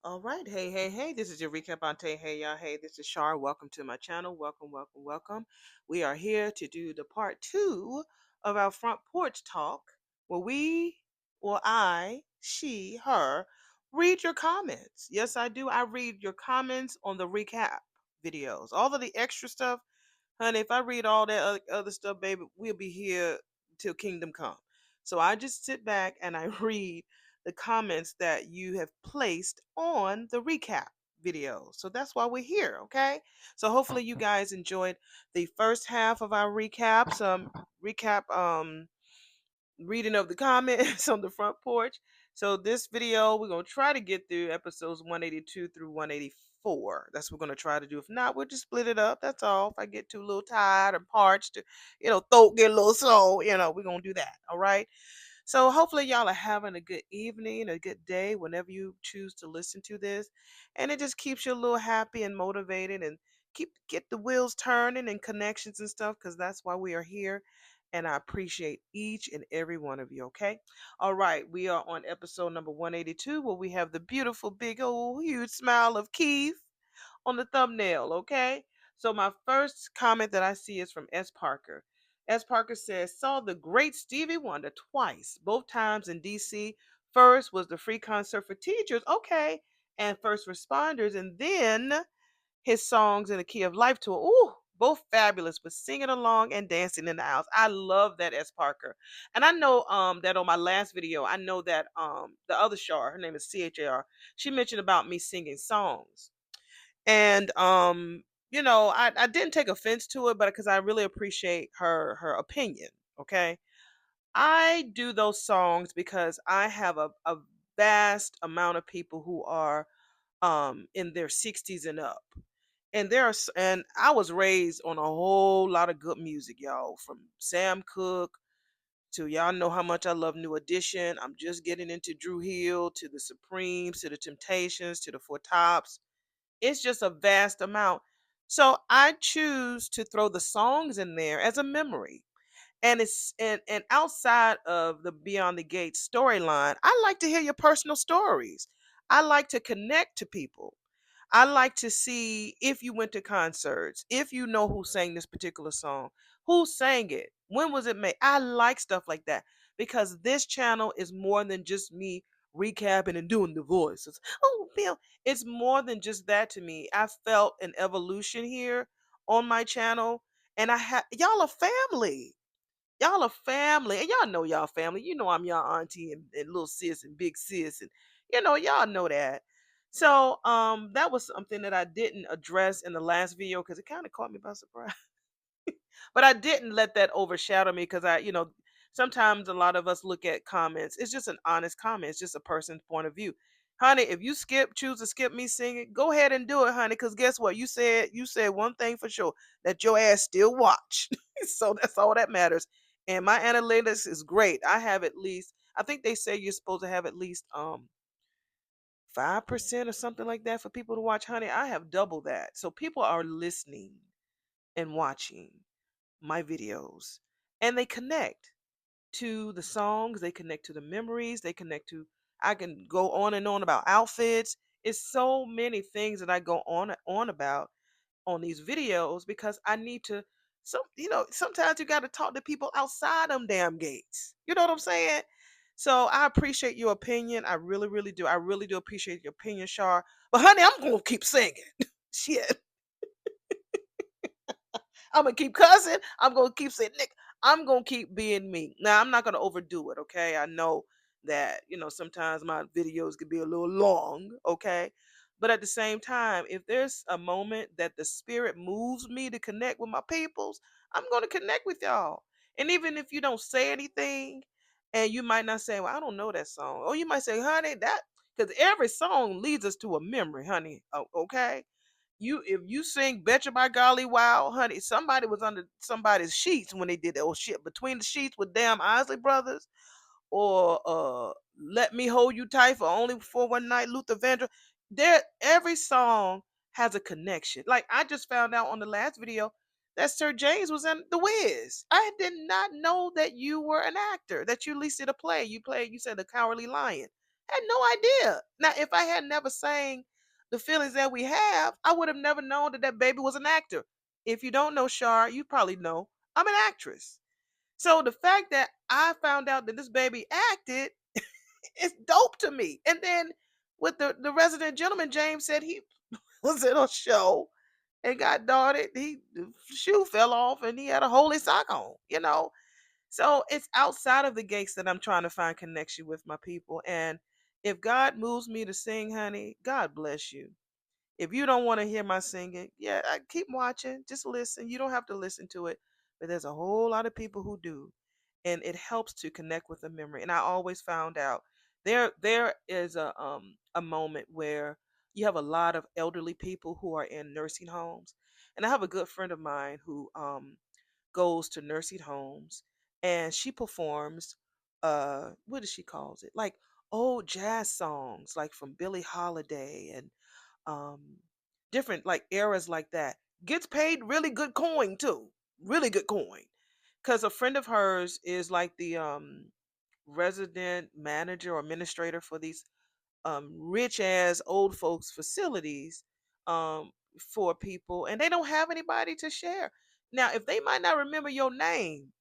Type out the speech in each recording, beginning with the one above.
All right. Hey, hey, hey. This is your recap Aunty. Hey, y'all. Hey, this is Shar. Welcome to my channel. Welcome, welcome, welcome. We are here to do the part two of our front porch talk where she, her, read your comments. Yes, I do. I read your comments on the recap videos. All of the extra stuff, honey, if I read all that other stuff, baby, we'll be here till kingdom come. So I just sit back and I read the comments that you have placed on the recap video. So that's why we're here, okay? So hopefully you guys enjoyed the first half of our recaps. Recap reading of the comments on the front porch. So this video, we're gonna try to get through episodes 182 through 184. That's what we're gonna try to do. If not, we'll just split it up. That's all. If I get too a little tired and parched, throat get a little slow, we're gonna do that. All right. So hopefully y'all are having a good evening, a good day whenever you choose to listen to this. And it just keeps you a little happy and motivated and get the wheels turning and connections and stuff because that's why we are here. And I appreciate each and every one of you, okay? All right, we are on episode number 182 where we have the beautiful big old huge smile of Keith on the thumbnail, okay? So my first comment that I see is from S. Parker. S. Parker says, saw the great Stevie Wonder twice, both times in DC. First was the free concert for teachers, okay, and first responders, and then his songs in the Key of Life tour. Ooh, both fabulous with singing along and dancing in the house. I love that S. Parker. And I know that on my last video, I know that the other Char, her name is CHAR, she mentioned about me singing songs. And I didn't take offense to it, but because I really appreciate her opinion. Okay. I do those songs because I have a vast amount of people who are in their 60s and up. And I was raised on a whole lot of good music, y'all, from Sam Cooke to y'all know how much I love New Edition. I'm just getting into Drew Hill to the Supremes to the Temptations to the Four Tops. It's just a vast amount. So I choose to throw the songs in there as a memory. And outside of the Beyond the Gate storyline, I like to hear your personal stories. I like to connect to people. I like to see if you went to concerts, if you know who sang this particular song, who sang it, when was it made. I like stuff like that because this channel is more than just me recapping and doing the voices. Oh, Bill, it's more than just that to me. I felt an evolution here on my channel, and y'all are family. Y'all are family, and y'all know y'all family. You know I'm y'all auntie and little sis and big sis, and y'all know that. So that was something that I didn't address in the last video because it kind of caught me by surprise. But I didn't let that overshadow me because sometimes a lot of us look at comments. It's just an honest comment. It's just a person's point of view. Honey, if you choose to skip me singing, go ahead and do it, honey. Because guess what? You said one thing for sure that your ass still watch. So that's all that matters. And my analytics is great. I have at least, I think they say you're supposed to have at least 5% or something like that for people to watch, honey. I have double that. So people are listening and watching my videos and they connect to the songs, they connect to the memories, they connect to, I can go on and on about outfits. It's so many things that I go on about on these videos because I need to sometimes you got to talk to people outside them damn gates. You know what I'm saying? So I appreciate your opinion. I really, really do. I really do appreciate your opinion, Shar. But honey, I'm gonna keep singing. Shit. I'm gonna keep cussing. I'm gonna keep saying, Nick, I'm gonna keep being me. Now I'm not gonna overdo it, okay? I know that, sometimes my videos could be a little long, okay? But at the same time, if there's a moment that the spirit moves me to connect with my peoples, I'm gonna connect with y'all. And even if you don't say anything, and you might not say, well, I don't know that song. Or you might say, honey, that because every song leads us to a memory, honey. Okay? If you sing Betcha by Golly Wow, honey, somebody was under somebody's sheets when they did that old shit. Between the sheets with damn Isley Brothers or Let Me Hold You Tight for Only for One Night, Luther Vandross. Every song has a connection. Like I just found out on the last video that Sir James was in The Wiz. I did not know that you were an actor, that you at least did a play. You said The Cowardly Lion. Had no idea. Now, if I had never sang the feelings that we have, I would have never known that that baby was an actor. If you don't know Shar, you probably know I'm an actress. So the fact that I found out that this baby acted is dope to me. And then with the resident gentleman, James said he was in a show and got darted. The shoe fell off and he had a holy sock on. So it's outside of the gates that I'm trying to find connection with my people. And if God moves me to sing, honey, God bless you. If you don't want to hear my singing, yeah, keep watching. Just listen. You don't have to listen to it. But there's a whole lot of people who do. And it helps to connect with the memory. And I always found out there is a moment where you have a lot of elderly people who are in nursing homes. And I have a good friend of mine who goes to nursing homes and she performs what does she calls it? Like old jazz songs like from Billie Holiday and um different like eras like that. Gets paid really good coin too. Really good coin. Cuz a friend of hers is like the resident manager or administrator for these rich ass old folks facilities um for people and they don't have anybody to share. Now, if they might not remember your name,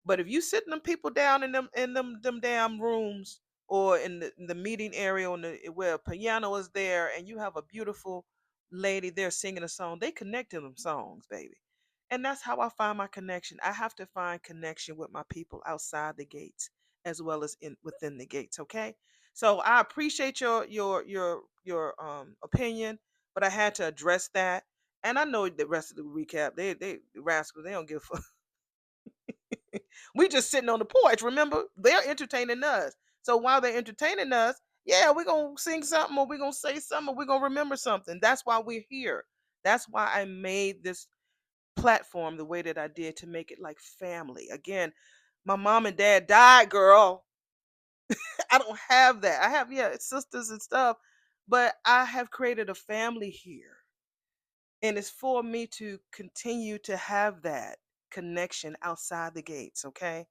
but if you sitting them people down in them damn rooms or in the meeting area on the where a piano is there and you have a beautiful lady there singing a song, they connect to them songs, baby. And that's how I find my connection. I have to find connection with my people outside the gates as well as in within the gates, okay? So I appreciate your opinion, but I had to address that. And I know the rest of the recap, they rascals, they don't give a fuck. We just sitting on the porch. Remember, they're entertaining us. So while they're entertaining us, yeah, we're gonna sing something or we're gonna say something or we're gonna remember something. That's why we're here. That's why I made this platform the way that I did to make it like family. Again, my mom and dad died, girl. I don't have that. I have, yeah, sisters and stuff, but I have created a family here. And it's for me to continue to have that connection outside the gates, okay?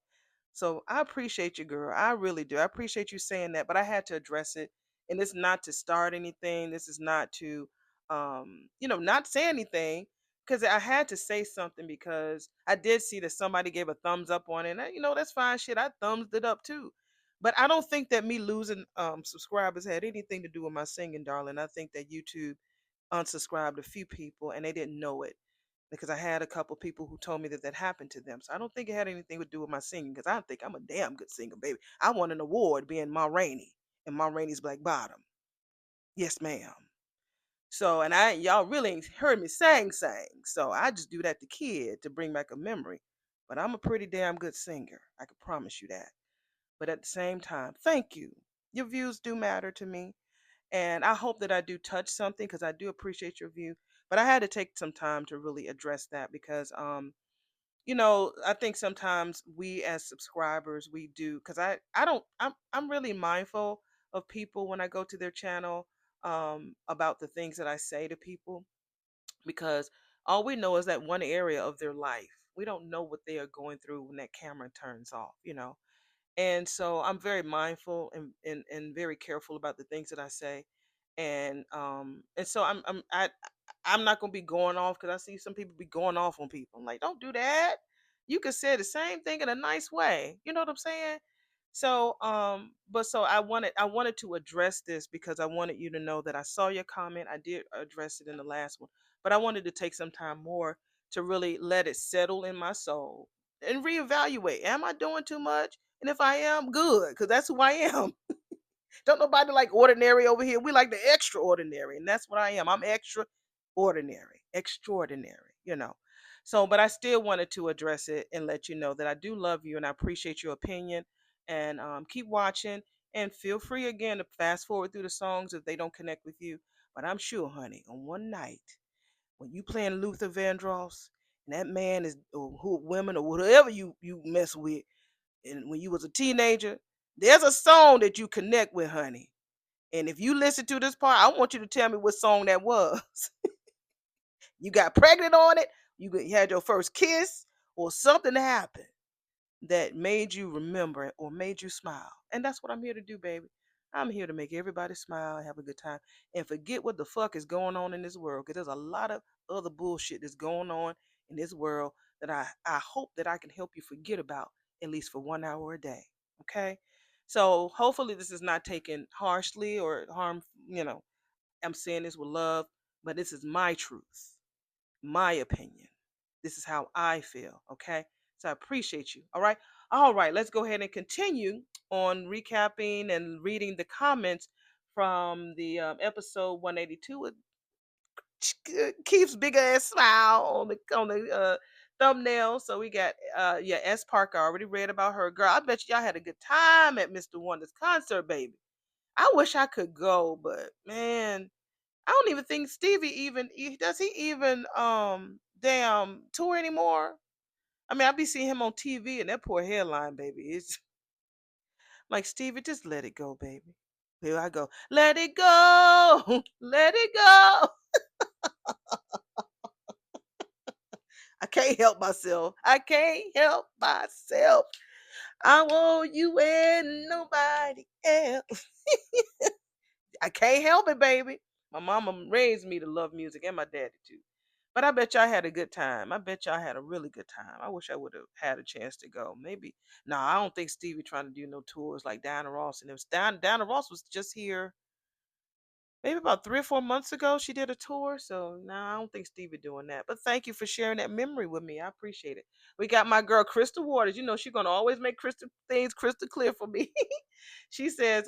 So I appreciate you, girl. I really do. I appreciate you saying that, but I had to address it. And it's not to start anything. This is not to, not say anything because I had to say something because I did see that somebody gave a thumbs up on it. And, that's fine. Shit, I thumbs it up too. But I don't think that me losing subscribers had anything to do with my singing, darling. I think that YouTube unsubscribed a few people and they didn't know it because I had a couple people who told me that that happened to them. So I don't think it had anything to do with my singing because I think I'm a damn good singer, baby. I won an award being Ma Rainey and Ma Rainey's Black Bottom. Yes, ma'am. So, and y'all really ain't heard me sing. So I just do that to kid to bring back a memory. But I'm a pretty damn good singer. I can promise you that. But at the same time, thank you. Your views do matter to me. And I hope that I do touch something because I do appreciate your view. But I had to take some time to really address that because I think sometimes we as subscribers we do because I don't I'm really mindful of people when I go to their channel about the things that I say to people because all we know is that one area of their life. We don't know what they are going through when that camera turns off. And so I'm very mindful and very careful about the things that I say. And so I'm not gonna be going off because I see some people be going off on people. I'm like, don't do that. You can say the same thing in a nice way. You know what I'm saying? So but so I wanted to address this because I wanted you to know that I saw your comment. I did address it in the last one, but I wanted to take some time more to really let it settle in my soul and reevaluate. Am I doing too much? And if I am, good, because that's who I am. Don't nobody like ordinary over here. We like the extraordinary, and that's what I am. I'm extraordinary. So, but I still wanted to address it and let you know that I do love you and I appreciate your opinion. And keep watching and feel free again to fast forward through the songs if they don't connect with you. But I'm sure, honey, on one night when you playing Luther Vandross and that man is or who women or whatever you mess with and when you was a teenager, there's a song that you connect with, honey. And if you listen to this part, I want you to tell me what song that was. You got pregnant on it, you had your first kiss, or something happened that made you remember it or made you smile. And that's what I'm here to do, baby. I'm here to make everybody smile, have a good time, and forget what the fuck is going on in this world. Because there's a lot of other bullshit that's going on in this world that I hope that I can help you forget about at least for 1 hour a day. Okay? So hopefully this is not taken harshly or harm, I'm saying this with love, but this is my truth, my opinion. This is how I feel. Okay. So I appreciate you. All right. All right. Let's go ahead and continue on recapping and reading the comments from the episode 182 with Keith's big ass smile on the thumbnail. So we got yeah, S. Parker. I already read about her. Girl, I bet y'all had a good time at Mr. Wonder's concert, baby. I wish I could go, but man, I don't even think Stevie does he even damn tour anymore. I mean, I be seeing him on TV and that poor hairline, baby. It's like Stevie, just let it go, baby. Here I go. Let it go. Let it go. I can't help myself. I can't help myself. I want you and nobody else. I can't help it, baby. My mama raised me to love music and my daddy too. But I bet y'all had a good time. I bet y'all had a really good time. I wish I would have had a chance to go. Maybe. No, I don't think Stevie trying to do no tours like Diana Ross. And it was Diana Ross was just here maybe about 3 or 4 months ago. She did a tour. So no, I don't think Stevie doing that. But thank you for sharing that memory with me. I appreciate it. We got my girl Crystal Waters. You know, she's gonna always make crystal things crystal clear for me. She says,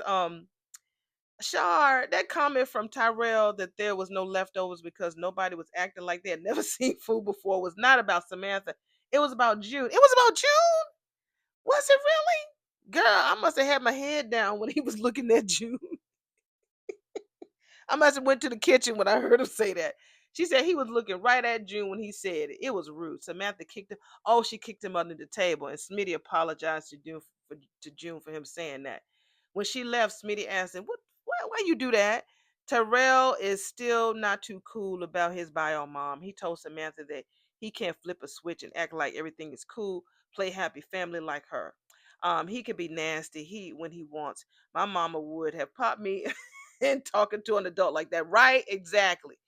Shar, that comment from Tyrell that there was no leftovers because nobody was acting like they had never seen food before was not about Samantha. It was about June. It was about June? Was it really? Girl, I must have had my head down when he was looking at June. I must have went to the kitchen when I heard him say that. She said he was looking right at June when he said it. It was rude. Samantha kicked him. Oh, she kicked him under the table, and Smitty apologized to June for him saying that. When she left, Smitty asked him, Why you do that?" Terrell is still not too cool about his bio mom. He told Samantha that he can't flip a switch and act like everything is cool, play happy family like her. He can be nasty when he wants. My mama would have popped me and talking to an adult like that. Right? Exactly.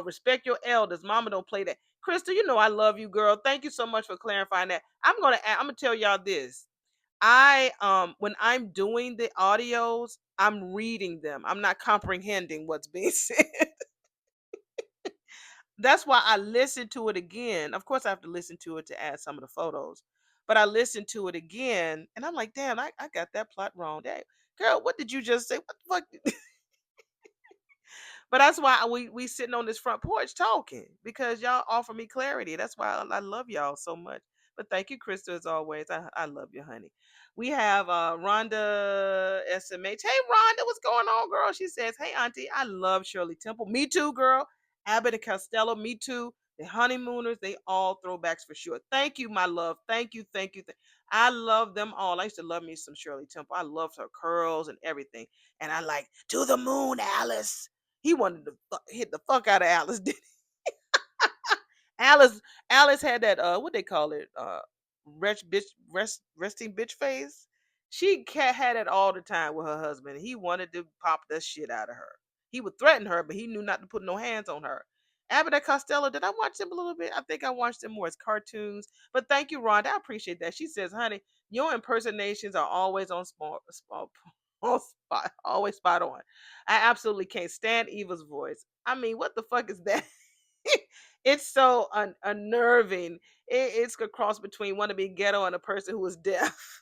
Respect your elders. Mama don't play that. Crystal, you know I love you, girl. Thank you so much for clarifying that. I'm gonna tell y'all this. I when I'm doing the audios, I'm reading them. I'm not comprehending what's being said. That's why I listen to it again. Of course, I have to listen to it to add some of the photos. But I listened to it again and I'm like, damn, I got that plot wrong. That girl, what did you just say? What the fuck? But that's why we sitting on this front porch talking because y'all offer me clarity. That's why I love y'all so much. But thank you, Krista, as always. I love you, honey. We have Rhonda SMH. Hey, Rhonda, what's going on, girl? She says, hey, Auntie, I love Shirley Temple. Me too, girl. Abbott and Costello, me too. The Honeymooners, they all throwbacks for sure. Thank you, my love. Thank you, thank you. I love them all. I used to love me some Shirley Temple. I loved her curls and everything. And I like, to the moon, Alice. He wanted to hit the fuck out of Alice. Alice Alice had that what they call it resting bitch face. Had it all the time with her husband. He wanted to pop the shit out of her. He would threaten her, but he knew not to put no hands on her. Abbott and Costello, did I watch them a little bit? I think I watched them more as cartoons. But thank you, Rhonda. I appreciate that. She says, honey, your impersonations are always on on spot, always spot on. I absolutely can't stand Eva's voice. I mean, what the fuck is that? It's so unnerving. It's a cross between want to be ghetto and a person who is deaf.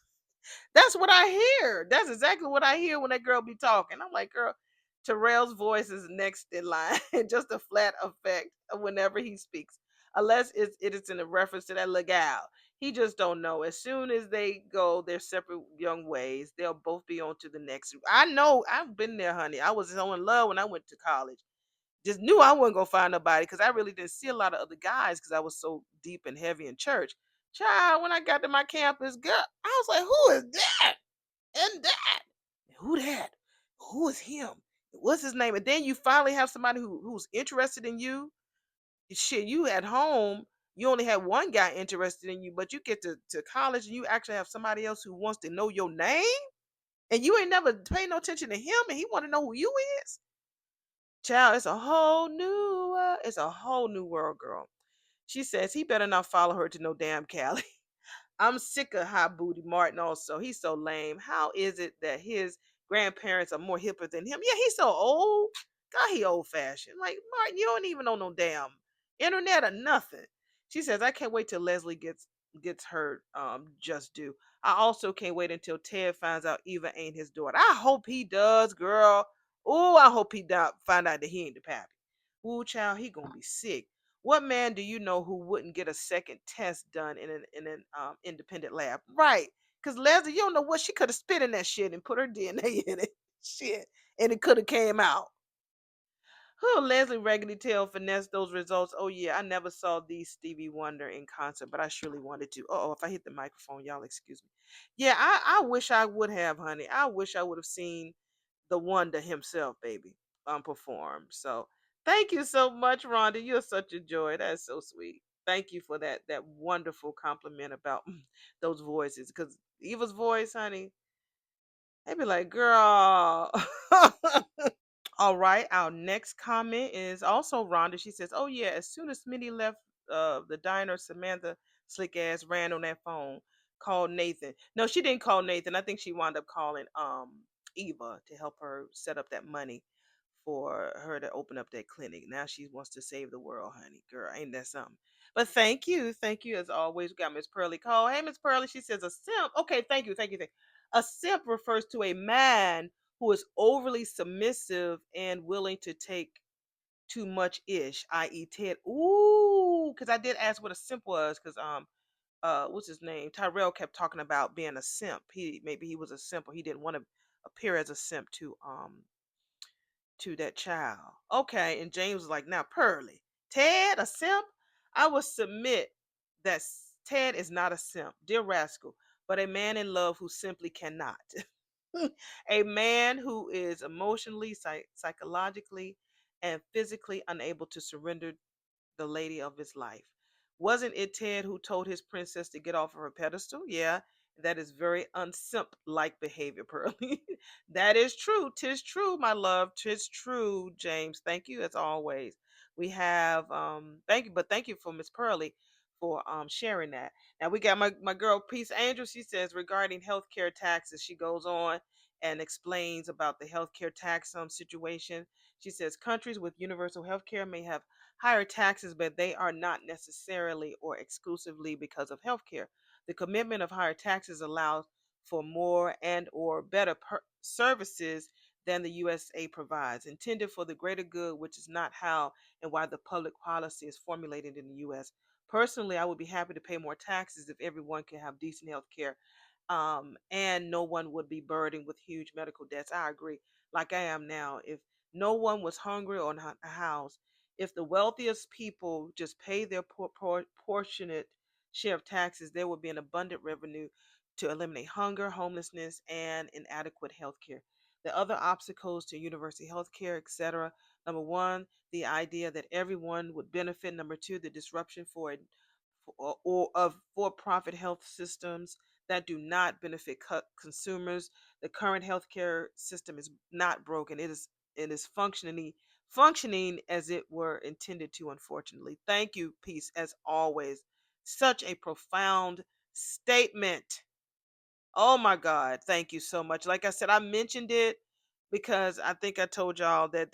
That's what I hear. That's exactly what I hear when that girl be talking. I'm like, girl, Terrell's voice is next in line. Just a flat effect of whenever he speaks. Unless it is in a reference to that legal. He just don't know. As soon as they go their separate young ways, they'll both be on to the next. I know. I've been there, honey. I was so in love when I went to college. Just knew I wasn't gonna find nobody because I really didn't see a lot of other guys because I was so deep and heavy in church. Child, when I got to my campus, girl, I was like, who is that? And that? Who that? Who is him? What's his name? And then you finally have somebody who's interested in you. Shit, you at home, you only had one guy interested in you, but you get to college and you actually have somebody else who wants to know your name And you ain't never paid no attention to him, and he want to know who you is. Child, it's a whole new world, girl. She says he better not follow her to no damn Cali. I'm sick of hot booty Martin also. He's so lame. How is it that his grandparents are more hipper than him? Yeah, he's so old. God, he old fashioned. Like Martin, you don't even know no damn internet or nothing. She says, I can't wait till Leslie gets her just due. I also can't wait until Ted finds out Eva ain't his daughter. I hope he does, girl. Oh, I hope he find out that he ain't the pappy. Ooh, child, he gonna be sick. What man do you know who wouldn't get a second test done in an independent lab? Right. Because Leslie, you don't know what she could have spit in that shit and put her DNA in it. Shit. And it could have came out. Who Leslie Raggedy Tail finessed those results. Oh yeah, I never saw the Stevie Wonder in concert, but I surely wanted to. Oh, if I hit the microphone, y'all excuse me. Yeah, I wish I would have, honey. I wish I would have seen the Wonder himself, baby, perform. So thank you so much, Rhonda. You're such a joy. That's so sweet. Thank you for that wonderful compliment about those voices. Because Eva's voice, honey, they'd be like, girl. All right, our next comment is also Rhonda. She says, "Oh yeah, as soon as Smitty left the diner, Samantha slick ass ran on that phone, called Nathan. No, she didn't call Nathan. I think she wound up calling Eva to help her set up that money for her to open up that clinic. Now she wants to save the world, honey. Girl, ain't that something? But thank you as always. We got Miss Pearly call. Hey, Miss Pearly. She says a simp. Okay, thank you. A simp refers to a man who is overly submissive and willing to take too much ish, i.e. Ted. Ooh, because I did ask what a simp was, because what's his name? Tyrell kept talking about being a simp. Maybe he was a simp or he didn't want to appear as a simp to that child. Okay, and James was like, now Pearly, Ted, a simp? I will submit that Ted is not a simp, dear rascal, but a man in love who simply cannot. A man who is emotionally, psychologically, and physically unable to surrender the lady of his life. Wasn't it Ted who told his princess to get off of her pedestal? Yeah, that is very unsimp like behavior, Pearly. That is true. Tis true, my love. Tis true, James. Thank you as always. We have thank you for Miss Pearly for sharing that. Now we got my girl Peace Angel. She says regarding healthcare taxes, she goes on and explains about the healthcare tax situation. She says countries with universal healthcare may have higher taxes, but they are not necessarily or exclusively because of healthcare. The commitment of higher taxes allows for more and or better services than the USA provides, intended for the greater good, which is not how and why the public policy is formulated in the US. Personally, I would be happy to pay more taxes if everyone could have decent health care, and no one would be burdened with huge medical debts. I agree. Like I am now. If no one was hungry or not a house, if the wealthiest people just pay their proportionate share of taxes, there would be an abundant revenue to eliminate hunger, homelessness, and inadequate health care. The other obstacles to universal health care, etc. Number one, the idea that everyone would benefit. Number two, the disruption or of for-profit health systems that do not benefit consumers. The current healthcare system is not broken. It is functioning as it were intended to, unfortunately. Thank you, Peace, as always. Such a profound statement. Oh my God. Thank you so much. Like I said, I mentioned it because I think I told y'all that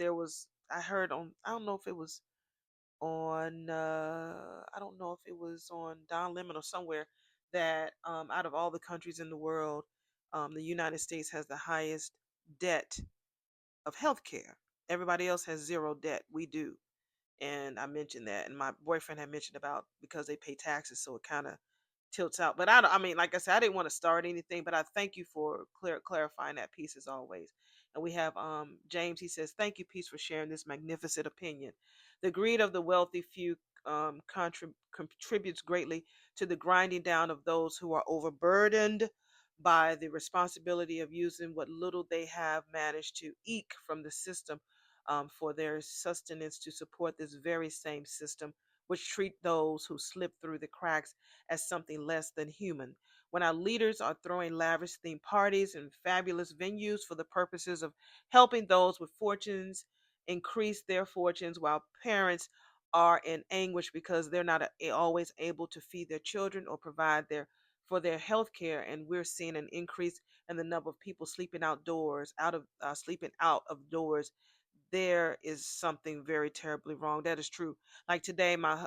I heard on, I don't know if it was on, I don't know if it was on Don Lemon or somewhere, that out of all the countries in the world, the United States has the highest debt of healthcare. Everybody else has zero debt. We do. And I mentioned that, and my boyfriend had mentioned about because they pay taxes, so it kind of tilts out. But I mean, like I said, I didn't want to start anything, but I thank you for clarifying that piece as always. And we have James. He says, "Thank you, Peace, for sharing this magnificent opinion. The greed of the wealthy few contributes greatly to the grinding down of those who are overburdened by the responsibility of using what little they have managed to eke from the system for their sustenance to support this very same system, which treat those who slip through the cracks as something less than human. When our leaders are throwing lavish themed parties and fabulous venues for the purposes of helping those with fortunes increase their fortunes, while parents are in anguish because they're not always able to feed their children or provide their health care, and we're seeing an increase in the number of people sleeping outdoors, sleeping out of doors. There is something very terribly wrong. That is true. Like today, my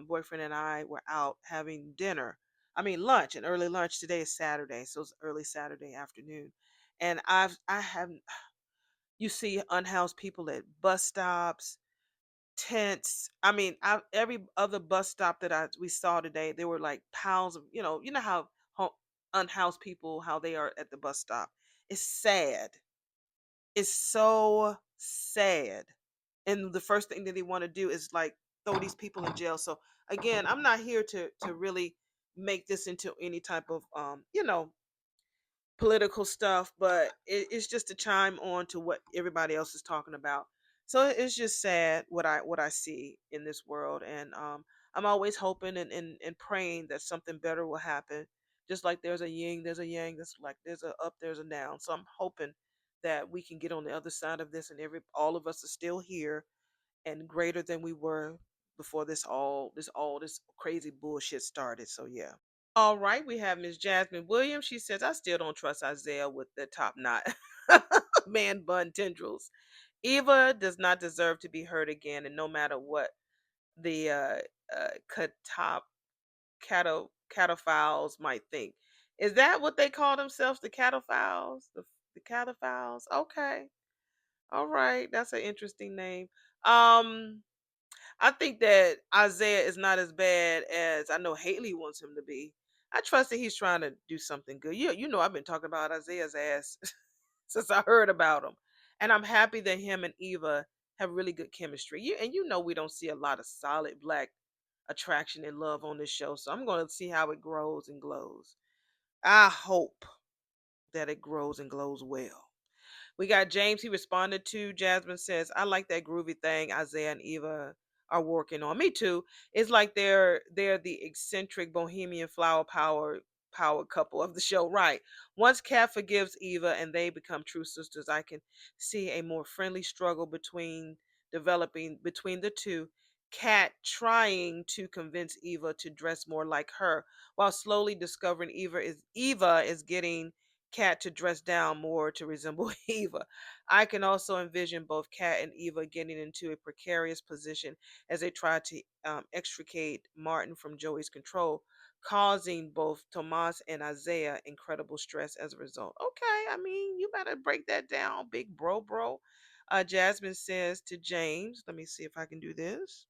boyfriend and I were out having dinner. I mean lunch, and early lunch. Today is Saturday, so it's early Saturday afternoon, and I have you see unhoused people at bus stops, tents. I mean, every other bus stop that we saw today, there were like piles of how unhoused people, how they are at the bus stop. It's sad. It's so sad. And the first thing that they want to do is like throw these people in jail. So again, I'm not here to really make this into any type of political stuff, but it's just to chime on to what everybody else is talking about. So it's just sad what I see in this world, and I'm always hoping and praying that something better will happen. Just like there's a yin, there's a yang. That's like there's a up, there's a down. So I'm hoping that we can get on the other side of this, and all of us are still here and greater than we were before this crazy bullshit started. So yeah. All right, we have Miss Jasmine Williams. She says, I still don't trust Isaiah with the top knot man bun tendrils. Eva does not deserve to be hurt again, and no matter what the catop cataphiles might think. Is that what they call themselves? The cataphiles? The cataphiles? Okay. All right. That's an interesting name. Um I think that Isaiah is not as bad as I know Haley wants him to be. I trust that he's trying to do something good. You know I've been talking about Isaiah's ass since I heard about him. And I'm happy that him and Eva have really good chemistry. You know we don't see a lot of solid black attraction and love on this show. So I'm going to see how it grows and glows. I hope that it grows and glows well. We got James. He responded to Jasmine says, I like that groovy thing Isaiah and Eva are working on. Me too. It's like they're the eccentric bohemian flower power couple of the show. Right. Once Kat forgives Eva and they become true sisters, I can see a more friendly struggle developing between the two. Kat trying to convince Eva to dress more like her, while slowly discovering Eva is getting Kat to dress down more to resemble Eva. I can also envision both Kat and Eva getting into a precarious position as they try to extricate Martin from Joey's control, causing both Tomas and Isaiah incredible stress as a result. Okay, I mean, you better break that down, big bro. Jasmine says to James, let me see if I can do this.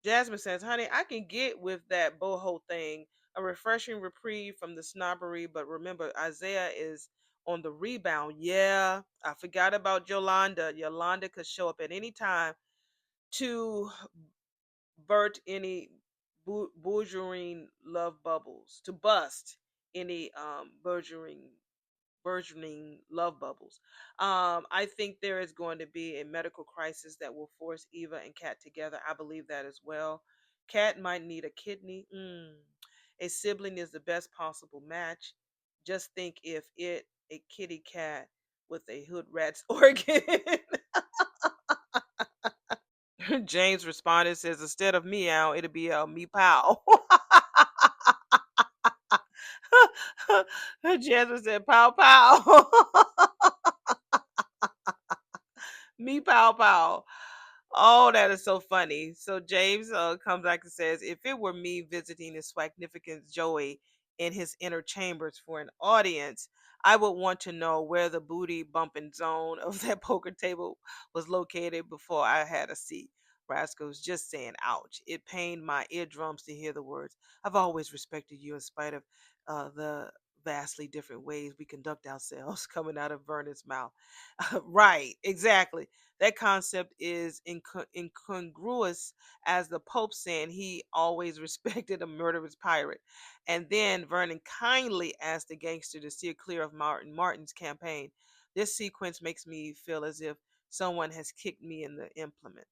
Jasmine says, honey, I can get with that boho thing, a refreshing reprieve from the snobbery, but remember, Isaiah is on the rebound. Yeah, I forgot about Yolanda. Yolanda could show up at any time to burt any burgeoning love bubbles, to bust any burgeoning love bubbles. I think there is going to be a medical crisis that will force Eva and Kat together. I believe that as well. Kat might need a kidney. A sibling is the best possible match. Just think if a kitty cat with a hood rat's organ. James responded, says, instead of meow, it'll be a me pow. Jasmine said, pow pow. Me pow pow. Oh, that is so funny. So James comes back and says, if it were me visiting his magnificent Joey in his inner chambers for an audience, I would want to know where the booty bumping zone of that poker table was located before I had a seat. Rascal's just saying, ouch. It pained my eardrums to hear the words. I've always respected you in spite of the vastly different ways we conduct ourselves coming out of Vernon's mouth. Right, exactly. That concept is incongruous as the Pope saying he always respected a murderous pirate. And then Vernon kindly asked the gangster to steer clear of Martin's campaign. This sequence makes me feel as if someone has kicked me in the implement.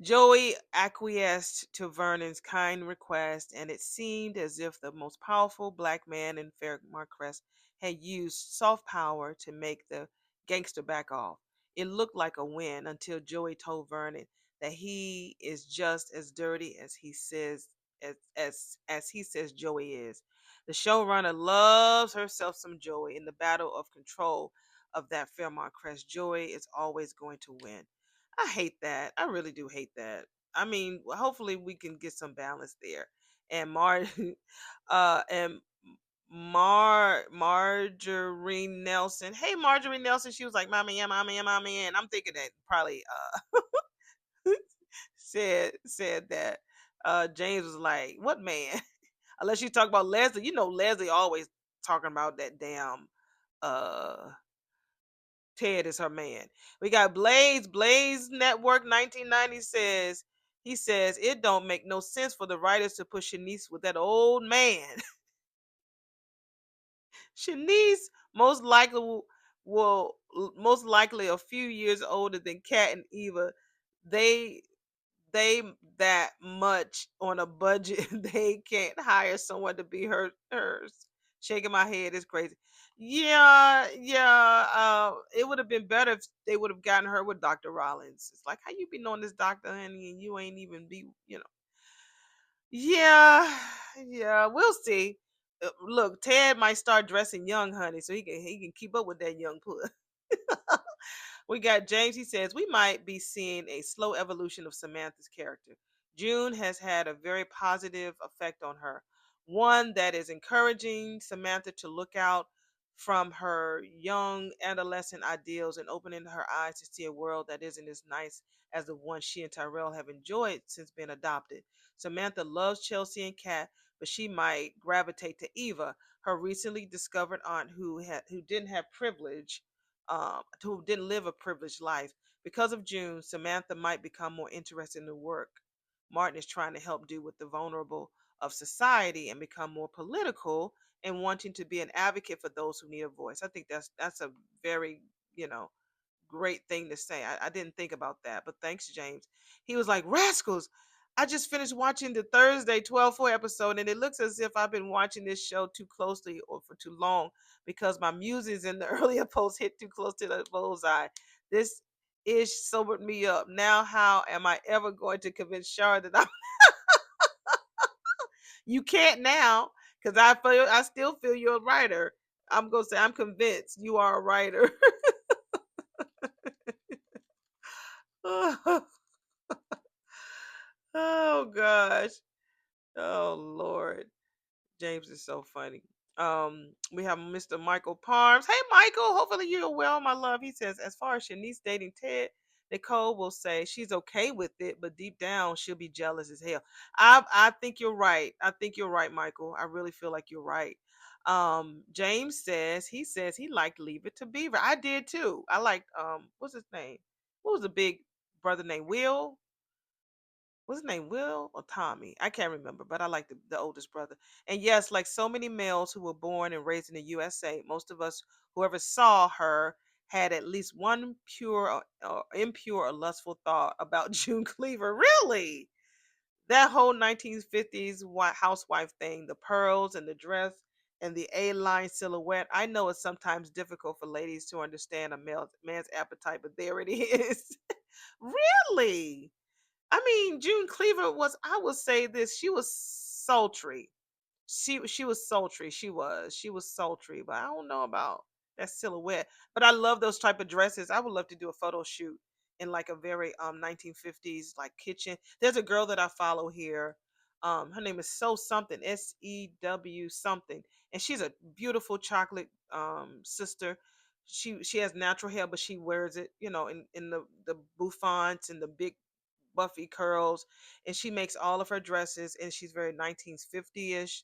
Joey acquiesced to Vernon's kind request, and it seemed as if the most powerful black man in Fairmont Crest had used soft power to make the gangster back off. It looked like a win until Joey told Vernon that he is just as dirty as he says as he says Joey is. The showrunner loves herself some Joey. In the battle of control of that Fairmont Crest, Joey is always going to win. I hate that. I really do hate that. I mean, hopefully we can get some balance there. And and Marjorie Nelson. Hey, Marjorie Nelson. She was like, "Mommy, yeah, mommy, yeah, mommy," and I'm thinking that probably said that. James was like, "What man?" Unless you talk about Leslie, Leslie always talking about that damn uh Ted is her man. We got Blaze Network 1990 says he says it don't make no sense for the writers to put Shanice with that old man. Shanice will most likely a few years older than Kat and Eva. They they that much on a budget they can't hire someone to be hers. Shaking my head is crazy. Yeah, yeah. It would have been better if they would have gotten her with Dr. Rollins. It's like, how you be knowing this doctor, honey, and you ain't even be. Yeah, yeah. We'll see. Look, Ted might start dressing young, honey, so he can keep up with that young puss. We got James. He says we might be seeing a slow evolution of Samantha's character. June has had a very positive effect on her, one that is encouraging Samantha to look out from her young adolescent ideals and opening her eyes to see a world that isn't as nice as the one she and Tyrell have enjoyed since being adopted. Samantha loves Chelsea and Kat, but she might gravitate to Eva, her recently discovered aunt who didn't have privilege, who didn't live a privileged life. Because of June, Samantha might become more interested in the work Martin is trying to help do with the vulnerable of society and become more political and wanting to be an advocate for those who need a voice. I think that's a very, you know, great thing to say. I didn't think about that, but thanks, James. He was like, Rascals, I just finished watching the Thursday 12-4 episode, and it looks as if I've been watching this show too closely or for too long because my muses in the earlier post hit too close to the bullseye. This ish sobered me up. Now, how am I ever going to convince Shar that I'm. You can't now because I still feel you're a writer. I'm going to say I'm convinced you are a writer. Oh gosh. Oh Lord. James is so funny. We have Mr. Michael Parms. Hey Michael, hopefully you're well, my love. He says, as far as Shanice dating Ted, Nicole will say she's okay with it, but deep down she'll be jealous as hell. I think you're right. I think you're right, Michael. I really feel like you're right. James says he liked Leave It to Beaver. I did too. I liked what's his name? What was the big brother named Will? What's his name, Will or Tommy? I can't remember, but I like the oldest brother. And yes, like so many males who were born and raised in the USA, most of us, whoever saw her, had at least one pure or impure or lustful thought about June Cleaver. Really? That whole 1950s housewife thing, the pearls and the dress and the A-line silhouette. I know it's sometimes difficult for ladies to understand a man's appetite, but there it is. Really? I mean, June Cleaver was, I will say this, she was sultry. She was sultry. She was sultry, but I don't know about that silhouette. But I love those type of dresses. I would love to do a photo shoot in like a very 1950s like kitchen. There's a girl that I follow here. Her name is So Something, SEW something, and she's a beautiful chocolate sister. She has natural hair, but she wears it, in the bouffants and the big Buffy curls, and she makes all of her dresses, and she's very 1950ish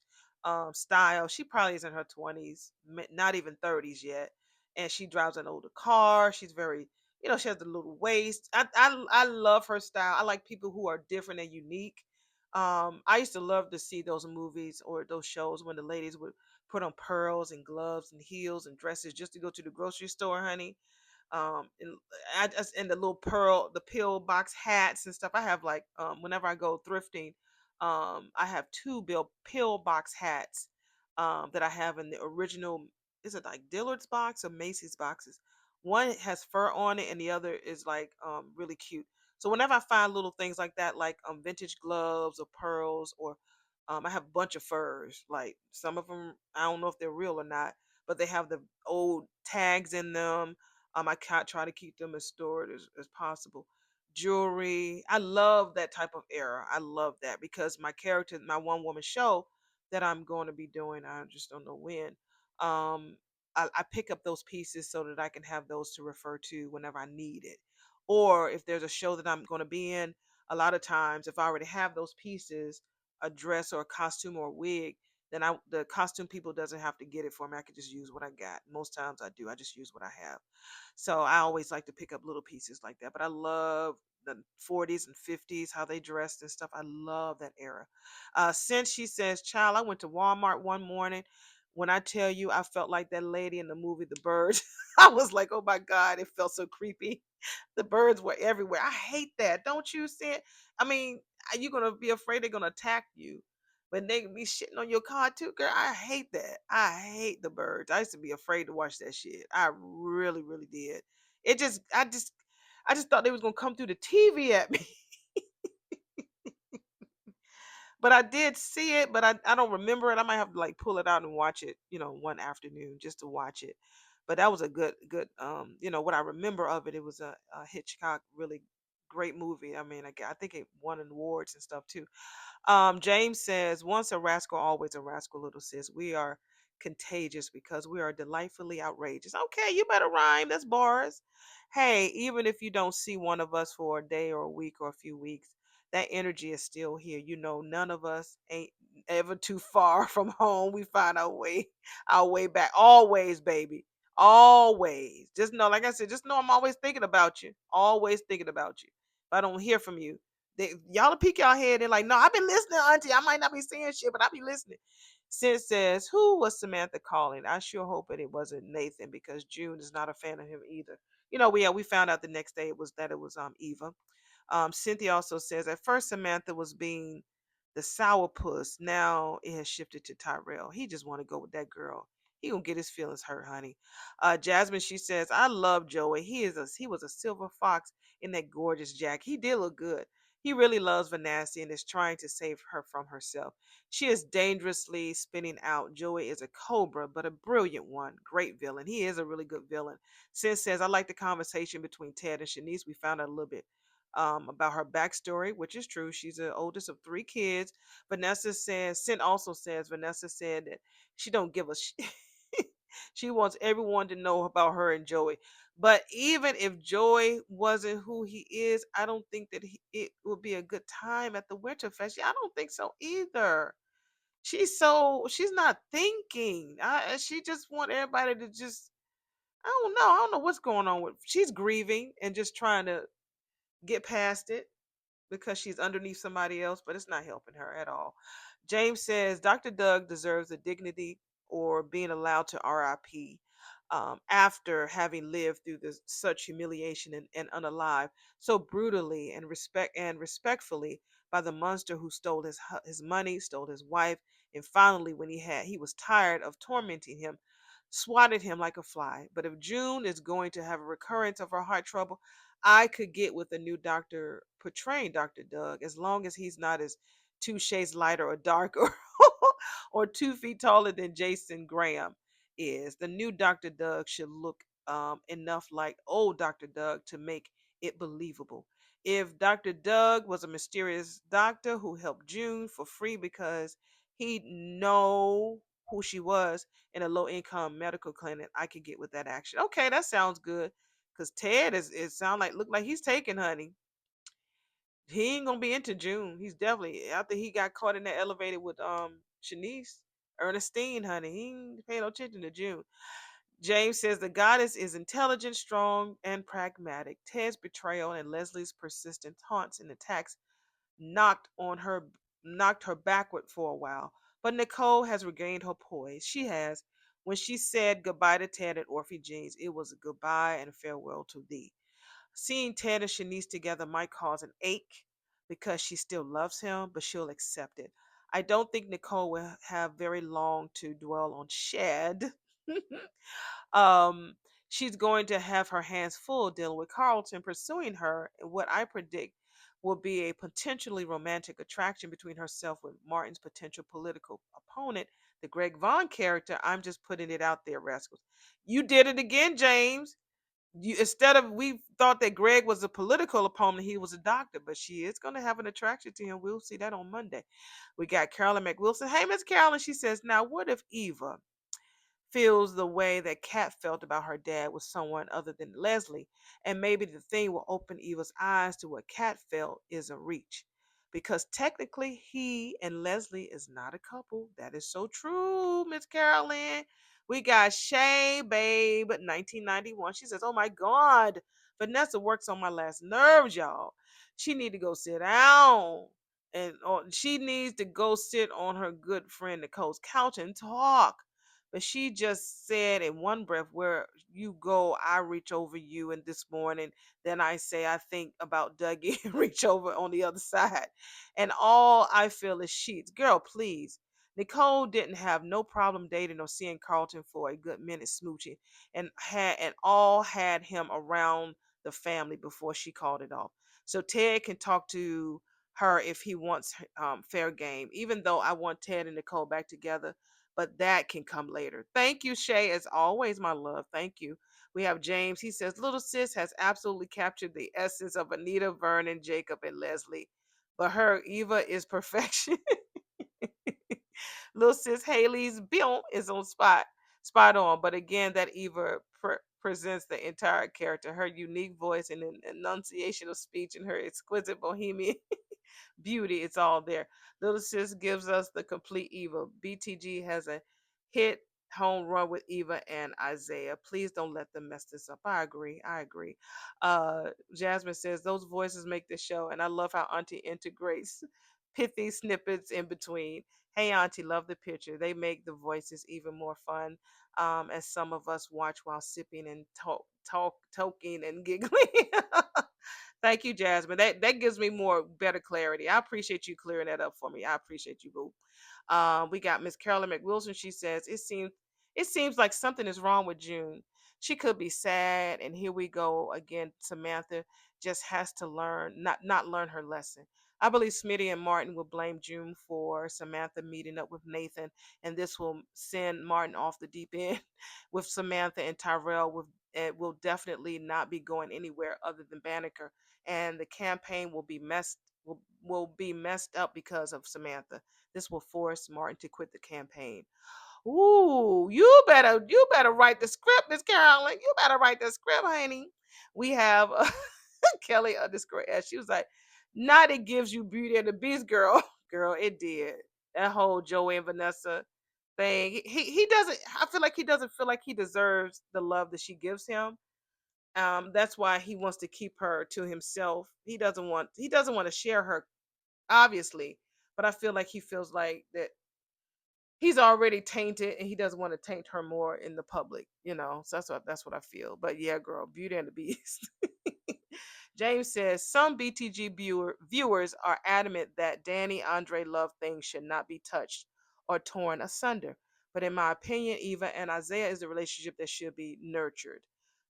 style. She probably is in her 20s, not even 30s yet, and she drives an older car. She's very, she has the little waist. I love her style. I like people who are different and unique. I used to love to see those movies or those shows when the ladies would put on pearls and gloves and heels and dresses just to go to the grocery store, honey. And I just and the little pearl, the pill box hats and stuff. I have like whenever I go thrifting, I have two bill pill box hats that I have in the original. Is it like Dillard's box or Macy's boxes? One has fur on it, and the other is like really cute. So whenever I find little things like that, like vintage gloves or pearls, or I have a bunch of furs. Like some of them, I don't know if they're real or not, but they have the old tags in them. I can't try to keep them as stored as possible. Jewelry, I love that type of era. I love that because my character, my one woman show that I'm going to be doing, I just don't know when. Um, I pick up those pieces so that I can have those to refer to whenever I need it. Or if there's a show that I'm going to be in, a lot of times if I already have those pieces, a dress or a costume or a wig, then the costume people doesn't have to get it for me. I could just use what I got. Most times I do. I just use what I have. So I always like to pick up little pieces like that. But I love the 40s and 50s, how they dressed and stuff. I love that era. Since she says, child, I went to Walmart one morning. When I tell you, I felt like that lady in the movie The Birds. I was like, oh my God, it felt so creepy. The birds were everywhere. I hate that. Don't you see it? I mean, are you gonna be afraid they're gonna attack you? But they be shitting on your car too, girl. I hate that. I hate the birds. I used to be afraid to watch that shit. I really, really did. I just thought they was gonna come through the TV at me. But I did see it, but I don't remember it. I might have to like pull it out and watch it, one afternoon just to watch it. But that was a good what I remember of it. It was a Hitchcock really great movie. I mean, I think it won awards and stuff too. James says, once a rascal, always a rascal, little sis. We are contagious because we are delightfully outrageous. Okay, you better rhyme. That's bars. Hey, even if you don't see one of us for a day or a week or a few weeks, that energy is still here. None of us ain't ever too far from home. We find our way back. Always, baby. Always. Just know, like I said, just know I'm always thinking about you. Always thinking about you. If I don't hear from you, y'all peek y'all head and like, no, I've been listening, Auntie. I might not be saying shit, but I be listening. Sid says, who was Samantha calling? I sure hope that it wasn't Nathan because June is not a fan of him either. We found out the next day it was Eva. Cynthia also says at first Samantha was being the sourpuss. Now it has shifted to Tyrell. He just want to go with that girl. He gonna get his feelings hurt, honey. Jasmine, she says, I love Joey. He was a silver fox in that gorgeous jacket. He did look good. He really loves Vanassi and is trying to save her from herself. She is dangerously spinning out. Joey is a cobra, but a brilliant one. Great villain. He is a really good villain. Sin says, I like the conversation between Ted and Shanice. We found out a little bit about her backstory, which is true. She's the oldest of three kids. Vanessa says, Sin also says, Vanessa said that she don't give a she wants everyone to know about her and Joey. But even if Joey wasn't who he is, I don't think that it would be a good time at the Winterfest. Yeah, I don't think so either. She's not thinking. She just want everybody to just I don't know. I don't know what's going on with. She's grieving and just trying to get past it because she's underneath somebody else, but it's not helping her at all. James says Dr. Doug deserves the dignity or being allowed to RIP after having lived through such humiliation and unalive so brutally and respectfully by the monster who stole his money, stole his wife, and finally, when he was tired of tormenting him, swatted him like a fly. But if June is going to have a recurrence of her heart trouble, I could get with a new doctor portraying Dr. Doug as long as he's not as 2 shades lighter or darker or 2 feet taller than Jason Graham is. The new Dr. Doug should look enough like old Dr. Doug to make it believable. If Dr. Doug was a mysterious doctor who helped June for free because he'd know who she was in a low income medical clinic, I could get with that action. Okay, that sounds good. Cause Ted look like he's taking honey. He ain't gonna be into June. He's definitely after he got caught in that elevator with Shanice, Ernestine, honey. He ain't paying no attention to June. James says the goddess is intelligent, strong, and pragmatic. Ted's betrayal and Leslie's persistent taunts and attacks knocked on her knocked her backward for a while. But Nicole has regained her poise. She has. When she said goodbye to Ted and Orphe Jeans, it was a goodbye and a farewell to thee. Seeing Ted and Shanice together might cause an ache because she still loves him, but she'll accept it. I don't think Nicole will have very long to dwell on Shed. um, she's going to have her hands full dealing with Carlton pursuing her, and what I predict will be a potentially romantic attraction between herself with Martin's potential political opponent, the Greg Vaughn character. I'm just putting it out there, Rascals. You did it again, James. You, instead of, we thought that Greg was a political opponent, he was a doctor, but she is going to have an attraction to him. We'll see that on Monday. We got Carolyn McWilson. Hey, Miss Carolyn, she says, now what if Eva feels the way that Kat felt about her dad with someone other than Leslie? And maybe the thing will open Eva's eyes to what Kat felt is a reach. Because technically, he and Leslie is not a couple. That is so true, Miss Carolyn. We got Shay, babe, 1991. She says, oh my God, Vanessa works on my last nerves, y'all. She need to go sit down. And she needs to go sit on her good friend Nicole's couch and talk. But she just said in one breath, where you go, I reach over you. And this morning, then I say, I think about Dougie and reach over on the other side. And all I feel is sheets. Girl, please. Nicole didn't have no problem dating or seeing Carlton for a good minute smooching, and all had him around the family before she called it off. So Ted can talk to her if he wants fair game, even though I want Ted and Nicole back together, but that can come later. Thank you, Shay, as always, my love. Thank you. We have James. He says, Little Sis has absolutely captured the essence of Anita, Vernon, Jacob, and Leslie. But her Eva is perfection. Little Sis Haley's Bill is on spot on. But again, that Eva presents the entire character. Her unique voice and enunciation of speech and her exquisite bohemian beauty, it's all there. Little Sis gives us the complete Eva. BTG has a hit home run with Eva and Isaiah. Please don't let them mess this up. I agree. I agree. Jasmine says those voices make the show, and I love how Auntie integrates pithy snippets in between. Hey, Auntie, love the picture. They make the voices even more fun, as some of us watch while sipping and talking and giggling. Thank you, Jasmine. That gives me more better clarity. I appreciate you clearing that up for me. I appreciate you, boo. We got Miss Carolyn McWilson. She says it seems like something is wrong with June. She could be sad, and here we go again. Samantha just has to not learn her lesson. I believe Smitty and Martin will blame June for Samantha meeting up with Nathan, and this will send Martin off the deep end with Samantha, and Tyrell will definitely not be going anywhere other than Banneker, and the campaign will be messed up because of Samantha. This will force Martin to quit the campaign. Ooh, you better write the script, Miss Carolyn. You better write the script, honey. We have Kelly underscore S. She was like, not it gives you Beauty and the Beast, girl. Girl, it did. That whole Joey and Vanessa thing. He doesn't, I feel like he doesn't feel like he deserves the love that she gives him. That's why he wants to keep her to himself. He doesn't want to share her, obviously, but I feel like he feels like that he's already tainted and he doesn't want to taint her more in the public, so that's what I feel. But yeah, girl, Beauty and the Beast. James says some BTG viewers are adamant that Danny Andre love things should not be touched or torn asunder. But in my opinion, Eva and Isaiah is a relationship that should be nurtured.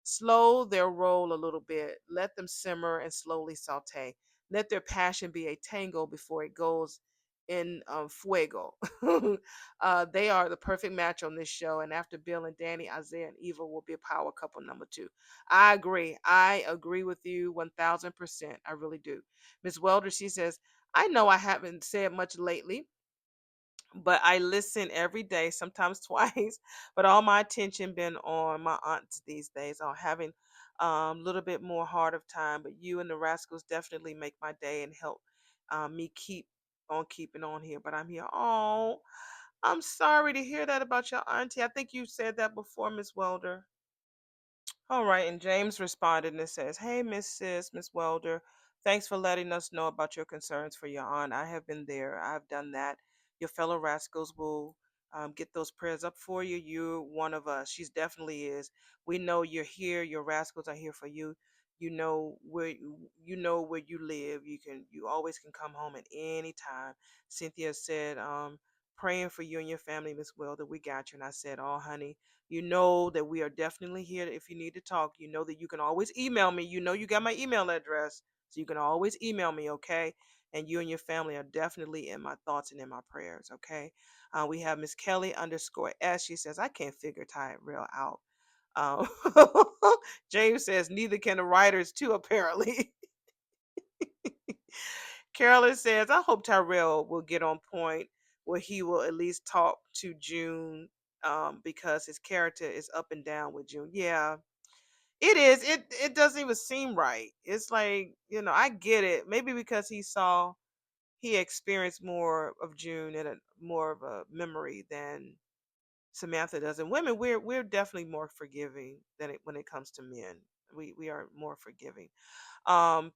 Slow their roll a little bit. Let them simmer and slowly saute. Let their passion be a tango before it goes in fuego. They are the perfect match on this show. And after Bill and Danny, Isaiah and Eva will be a power couple number two. I agree. I agree with you 1000%. I really do. Miss Welder, she says, I know I haven't said much lately, but I listen every day, sometimes twice. But all my attention been on my aunts these days, on having a little bit more hard of time. But you and the Rascals definitely make my day and help me keep on keeping on here. But I'm here. Oh, I'm sorry to hear that about your auntie. I think you said that before, Miss Welder. All right, and James responded and it says, Hey, Miss Welder, thanks for letting us know about your concerns for your aunt. I have been there. I've done that. Your fellow rascals will get those prayers up for you. You're one of us. She's definitely is. We know you're here. Your rascals are here for you. You know where you live. You always can come home at any time. Cynthia said, praying for you and your family, Miss Wilder. We got you. And I said, oh honey, you know that we are definitely here if you need to talk. You know that you can always email me. You know you got my email address. So you can always email me, okay? And you and your family are definitely in my thoughts and in my prayers, okay? We have Miss Kelly underscore S. She says, I can't figure Tyrell out. Um, James says, neither can the writers, too, apparently. Carolyn says, I hope Tyrell will get on point where he will at least talk to June because his character is up and down with June. Yeah, it is. It doesn't even seem right. It's like, I get it. Maybe because he experienced more of June and more of a memory than Samantha does. And women, we're definitely more forgiving than when it comes to men. We are more forgiving.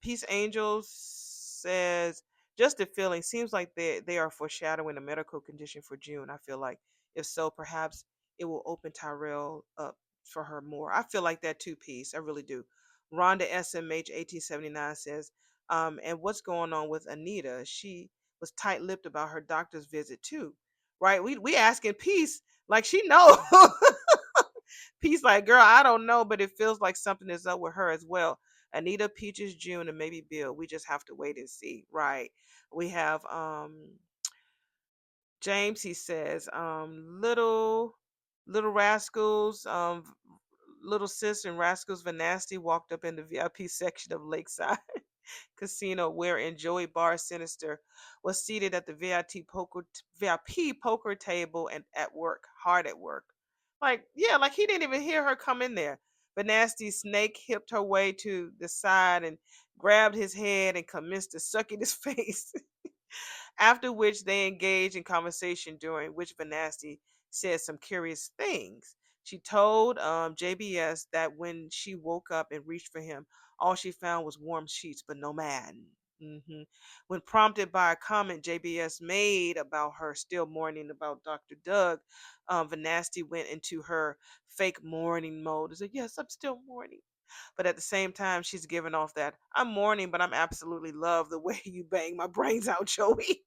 Peace Angels says, just a feeling. Seems like they are foreshadowing a medical condition for June. I feel like if so, perhaps it will open Tyrell up for her more. I feel like that too, Peace. I really do. Rhonda SMH 1879 says, and what's going on with Anita? She was tight-lipped about her doctor's visit too. Right? We asking Peace like she knows. Peace like, girl, I don't know, but it feels like something is up with her as well. Anita, Peaches, June, and maybe Bill. We just have to wait and see. Right. We have James, he says, little rascals, little sis and rascals Vanasty walked up in the VIP section of Lakeside Casino, wherein Joey Bar Sinister was seated at the VIP poker table and at work, hard at work. Like, yeah, like he didn't even hear her come in there. But Nasty Snake hipped her way to the side and grabbed his head and commenced to suck in his face. After which they engaged in conversation, during which Vanasty said some curious things. She told JBS that when she woke up and reached for him, all she found was warm sheets, but no man. When prompted by a comment JBS made about her still mourning about Dr. Doug, Vanasty went into her fake mourning mode. It's like, yes, I'm still mourning. But at the same time, she's giving off that I'm mourning, but I'm absolutely love the way you bang my brains out, Joey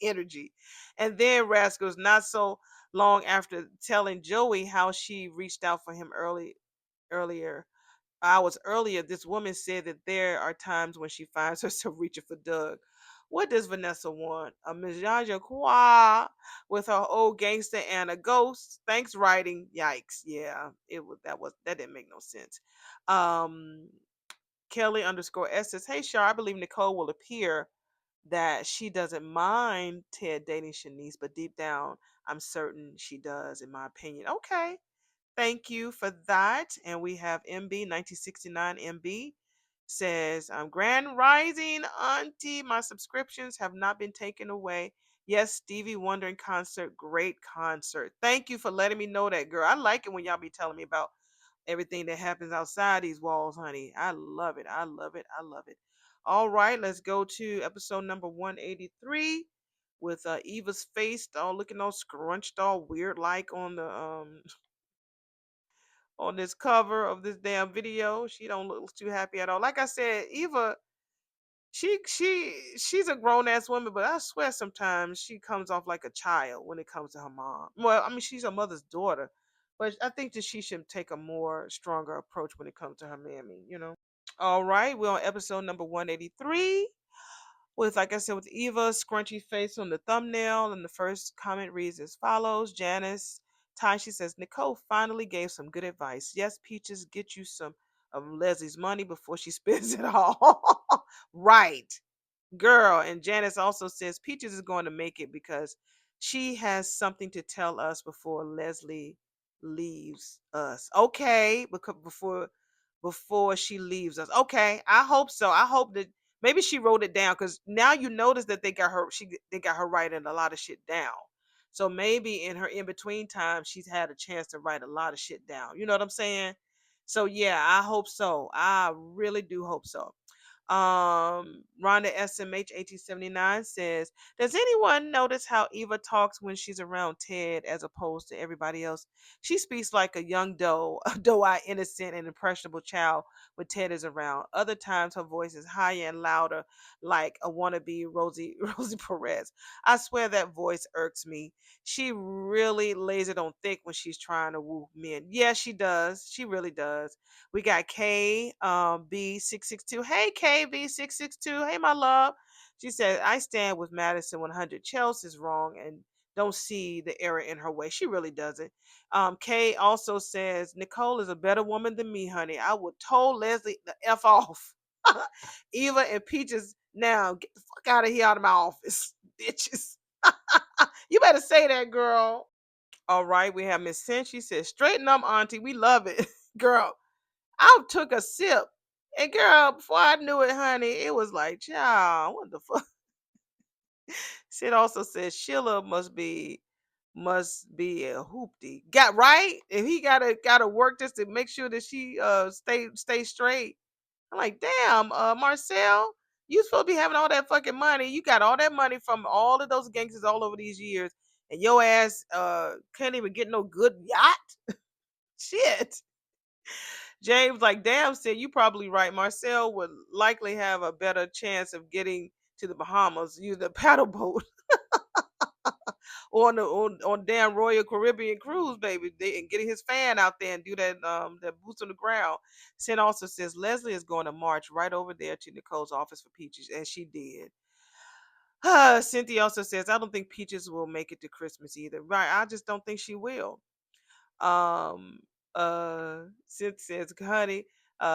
energy. And then Rascals, not so long after telling Joey how she reached out for him earlier hours earlier, this woman said that there are times when she finds herself reaching for Doug. What does Vanessa want? A menage a trois with her old gangster and a ghost? Thanks, writing. Yikes! Yeah, that didn't make no sense. Um, Kelly underscore S says, "Hey, Shar, I believe Nicole will appear that she doesn't mind Ted dating Shanice, but deep down, I'm certain she does, in my opinion." Okay, thank you for that. And we have MB 1969 MB says, Grand Rising Auntie, my subscriptions have not been taken away. Yes, Stevie Wonder in concert, great concert. Thank you for letting me know that, girl. I like it when y'all be telling me about everything that happens outside these walls, honey. I love it. I love it. I love it. All right, let's go to episode number 183 with Eva's face all looking all scrunched all weird like on the on this cover of this damn video. She don't look too happy at all. Like I said, Eva, she's a grown ass woman, but I swear sometimes she comes off like a child when it comes to her mom. Well, I mean she's her mother's daughter, but I think that she should take a more stronger approach when it comes to her mammy. All right, we're on episode number 183 with, like I said, with Eva's scrunchy face on the thumbnail. And the first comment reads as follows: Janice Ty, she says, Nicole finally gave some good advice. Yes, Peaches, get you some of Leslie's money before she spends it all. Right. Girl. And Janice also says Peaches is going to make it because she has something to tell us before Leslie leaves us. Okay, because before she leaves us. Okay, I hope so. I hope that maybe she wrote it down because now you notice that they got her writing a lot of shit down. So maybe in her in between time, she's had a chance to write a lot of shit down. You know what I'm saying? So yeah, I hope so. I really do hope so. Rhonda SMH 1879 says, does anyone notice how Eva talks when she's around Ted as opposed to everybody else? She speaks like a young doe, a doe-eyed, innocent, and impressionable child when Ted is around. Other times her voice is higher and louder, like a wannabe Rosie Rosie Perez. I swear that voice irks me. She really lays it on thick when she's trying to woo men. Yeah, she does. She really does. We got K B662. Hey KB662. Hey my love. She said, I stand with Madison 100. Chelsea's wrong and don't see the error in her way. She really doesn't. Kay also says, Nicole is a better woman than me, honey. I would told Leslie the F off. Eva and Peaches, now get the fuck out of here, out of my office, bitches. You better say that, girl. All right, we have Miss Sin. She says, straighten up, Auntie. We love it. Girl, I took a sip. And girl, before I knew it, honey, it was like, child, what the fuck? Sid also says Sheila must be a hoopty. Got right? If he gotta work just to make sure that she stay straight. I'm like, damn, Marcel, you supposed to be having all that fucking money. You got all that money from all of those gangsters all over these years, and your ass can't even get no good yacht. Shit. James, like, damn, said you probably right. Marcel would likely have a better chance of getting to the Bahamas using a paddle boat or on damn Royal Caribbean cruise, baby. And getting his fan out there and do that boots on the ground. Sin also says Leslie is going to march right over there to Nicole's office for Peaches, and she did. Cynthia also says, I don't think Peaches will make it to Christmas either. Right, I just don't think she will. Um, Sid says, honey,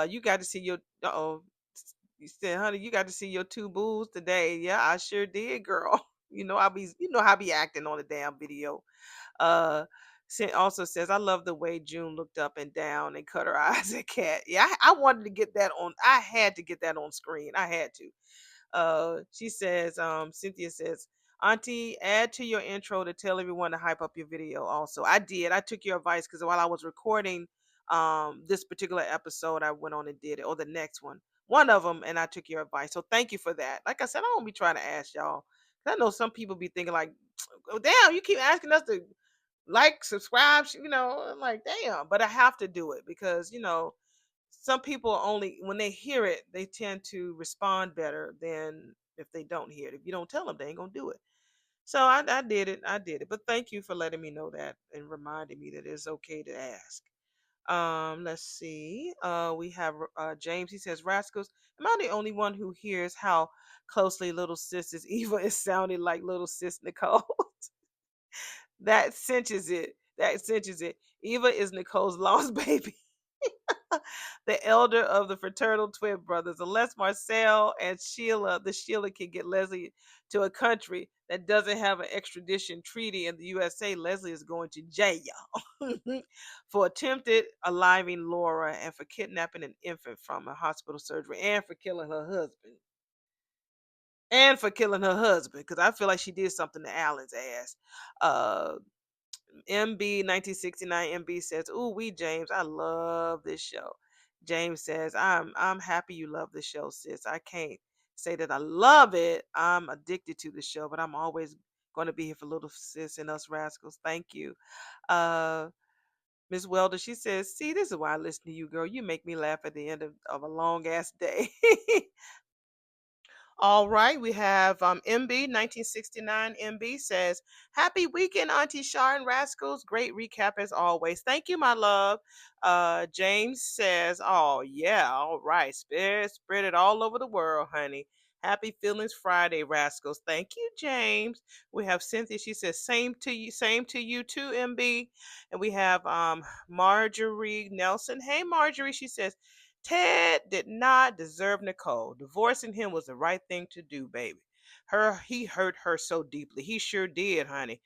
you got to see your oh, you said, honey, you got to see your two boos today. Yeah, I sure did, girl. You know how I be acting on the damn video. Uh, Sid also says, I love the way June looked up and down and cut her eyes at Cat. Yeah, I wanted to get that on. I had to get that on screen. I had to. She says, Cynthia says, Auntie, add to your intro to tell everyone to hype up your video. Also, I did. I took your advice because while I was recording this particular episode, I went on and did it, or the next one of them, and I took your advice. So thank you for that. Like I said, I won't be trying to ask y'all. I know some people be thinking like, oh, damn, you keep asking us to like, subscribe. I'm like, damn, but I have to do it because some people only when they hear it they tend to respond better than if they don't hear it. If you don't tell them, they ain't gonna do it. So I did it, but thank you for letting me know that and reminding me that it's okay to ask. Let's see. We have James. He says, rascals, am I the only one who hears how closely little sis is Eva is sounding like little sis Nicole? That cinches it. Eva is Nicole's lost baby. The elder of the fraternal twin brothers. Unless Marcel and Sheila can get Leslie to a country that doesn't have an extradition treaty in the USA, Leslie is going to jail for attempted aliving Laura and for kidnapping an infant from a hospital surgery and for killing her husband. Because I feel like she did something to Alan's ass. Uh, MB 1969 MB says, "Ooh, we James, I love this show." James says, "I'm happy you love the show, sis. I can't say that I love it. I'm addicted to the show, but I'm always going to be here for little sis and us rascals. Thank you." Uh, Miss Welder, she says, "See, this is why I listen to you, girl. You make me laugh at the end of a long ass day." All right, we have MB 1969. MB says, "Happy weekend, Auntie Shar and Rascals. Great recap as always. Thank you, my love." James says, "Oh yeah, all right. Spread it all over the world, honey. Happy Feelings Friday, Rascals." Thank you, James. We have Cynthia. She says, same to you too, MB." And we have Marjorie Nelson. Hey, Marjorie. She says, Ted did not deserve Nicole. Divorcing him was the right thing to do, baby. He hurt her so deeply. He sure did, honey.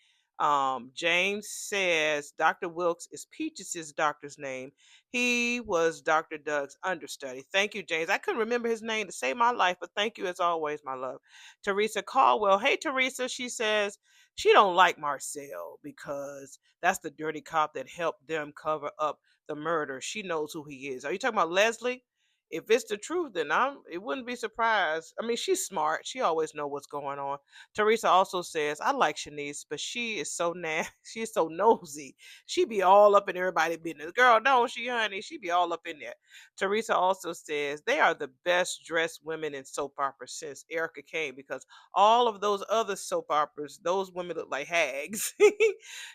James says Dr. Wilkes is Peaches' doctor's name. He was Dr. Doug's understudy. Thank you, James. I couldn't remember his name to save my life, but thank you as always, my love. Teresa Caldwell. Hey, Teresa. She says she don't like Marcel because that's the dirty cop that helped them cover up the murder. She knows who he is. Are you talking about Leslie? If it's the truth, then it wouldn't be surprised. I mean, she's smart. She always know what's going on. Teresa also says, I like Shanice, but she is so nasty. She is so nosy. She be all up in everybody's business. Girl, don't she, honey? She be all up in there. Teresa also says they are the best dressed women in soap operas since Erica came, because all of those other soap operas, those women look like hags.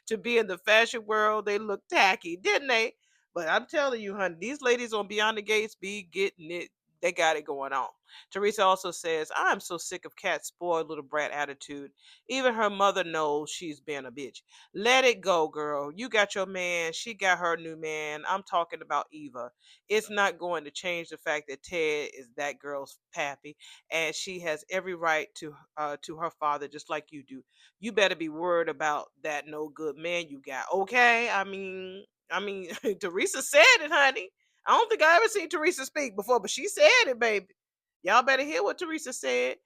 To be in the fashion world, they look tacky, didn't they? But I'm telling you, honey, these ladies on Beyond the Gates be getting it. They got it going on. Teresa also says, I'm so sick of Kat's spoiled little brat attitude. Even her mother knows she's being a bitch. Let it go, girl. You got your man. She got her new man. I'm talking about Eva. It's not going to change the fact that Ted is that girl's pappy, and she has every right to her father, just like you do. You better be worried about that no good man you got. Okay? I mean, Teresa said it, honey. I don't think I ever seen Teresa speak before, but she said it, baby. Y'all better hear what Teresa said.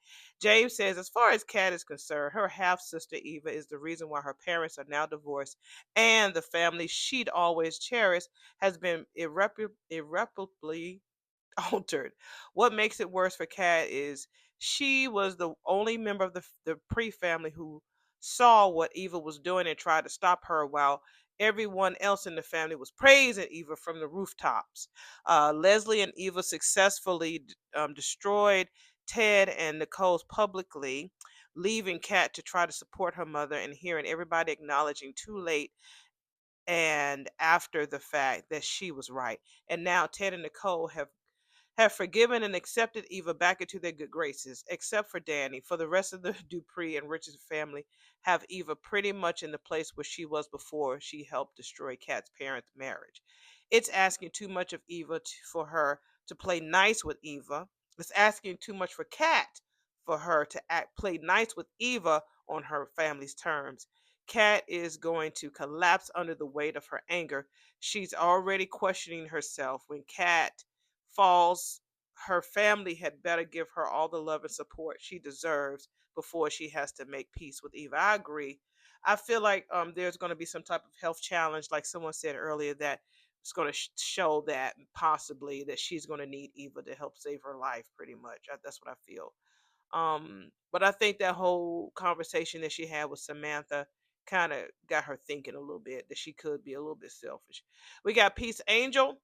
James says, as far as Kat is concerned, her half sister Eva is the reason why her parents are now divorced, and the family she'd always cherished has been irreparably altered. What makes it worse for Kat is she was the only member of the Pre family who saw what Eva was doing and tried to stop her, while everyone else in the family was praising Eva from the rooftops. Leslie and Eva successfully destroyed Ted and Nicole's publicly, leaving Kat to try to support her mother and hearing everybody acknowledging too late and after the fact that she was right. And now Ted and Nicole have forgiven and accepted Eva back into their good graces, except for Danny. For the rest of the Dupree and Richards family have Eva pretty much in the place where she was before she helped destroy Kat's parents' marriage. It's asking too much of Eva for her to play nice with Eva. It's asking too much for Kat for her to play nice with Eva on her family's terms. Kat is going to collapse under the weight of her anger. She's already questioning herself. When Kat falls, her family had better give her all the love and support she deserves before she has to make peace with Eva. I agree. I feel like there's going to be some type of health challenge, like someone said earlier, that it's going to show that possibly that she's going to need Eva to help save her life. Pretty much, that's what I feel. But I think that whole conversation that she had with Samantha kind of got her thinking a little bit that she could be a little bit selfish. We got Peace Angel.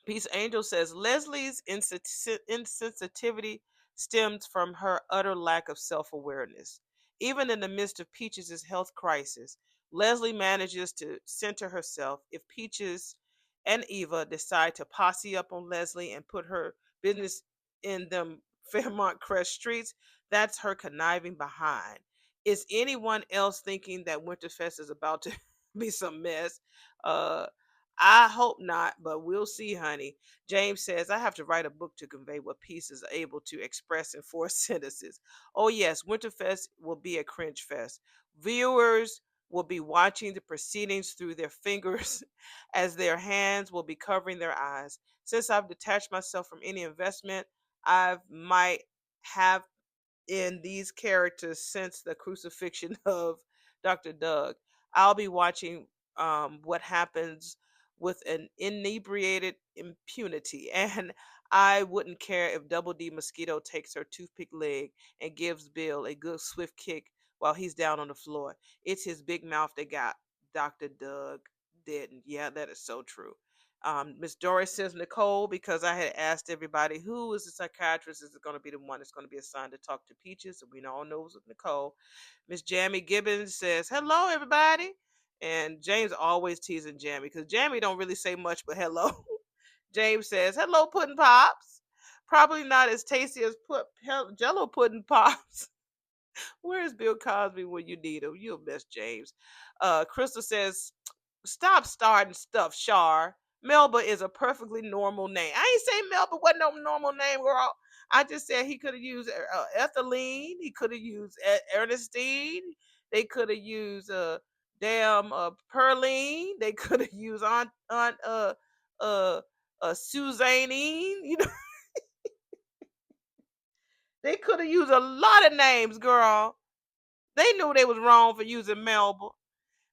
Peace Angel says Leslie's insensitivity stems from her utter lack of self awareness. Even in the midst of Peaches' health crisis, Leslie manages to center herself. If Peaches and Eva decide to posse up on Leslie and put her business in them Fairmont Crest streets, that's her conniving behind. Is anyone else thinking that Winterfest is about to be some mess? Uh, I hope not, but we'll see, honey. James says, I have to write a book to convey what Peace is able to express in four sentences. Oh, yes, Winterfest will be a cringe fest. Viewers will be watching the proceedings through their fingers as their hands will be covering their eyes. Since I've detached myself from any investment, I might have in these characters since the crucifixion of Dr. Doug. I'll be watching what happens with an inebriated impunity, and I wouldn't care if Double D Mosquito takes her toothpick leg and gives Bill a good swift kick while he's down on the floor. It's his big mouth that got Dr. Doug dead. And yeah, that is so true. Miss Doris says Nicole, because I had asked everybody who is the psychiatrist is going to be the one that's going to be assigned to talk to Peaches, and we all know it's Nicole. Miss Jamie Gibbons says hello everybody, and James always teasing Jamie because Jamie don't really say much but hello. James says hello pudding pops. Probably not as tasty as Jello pudding pops. Where is Bill Cosby when you need him? You'll miss James. Crystal says, stop starting stuff, Shar. Melba is a perfectly normal name. I ain't saying Melba wasn't no normal name, girl. I just said he could have used Ethylene. He could have used Ernestine. They could have used damn Perline. They could have used Aunt uh Suzanine. You know, they could have used a lot of names, girl. They knew they was wrong for using Melba.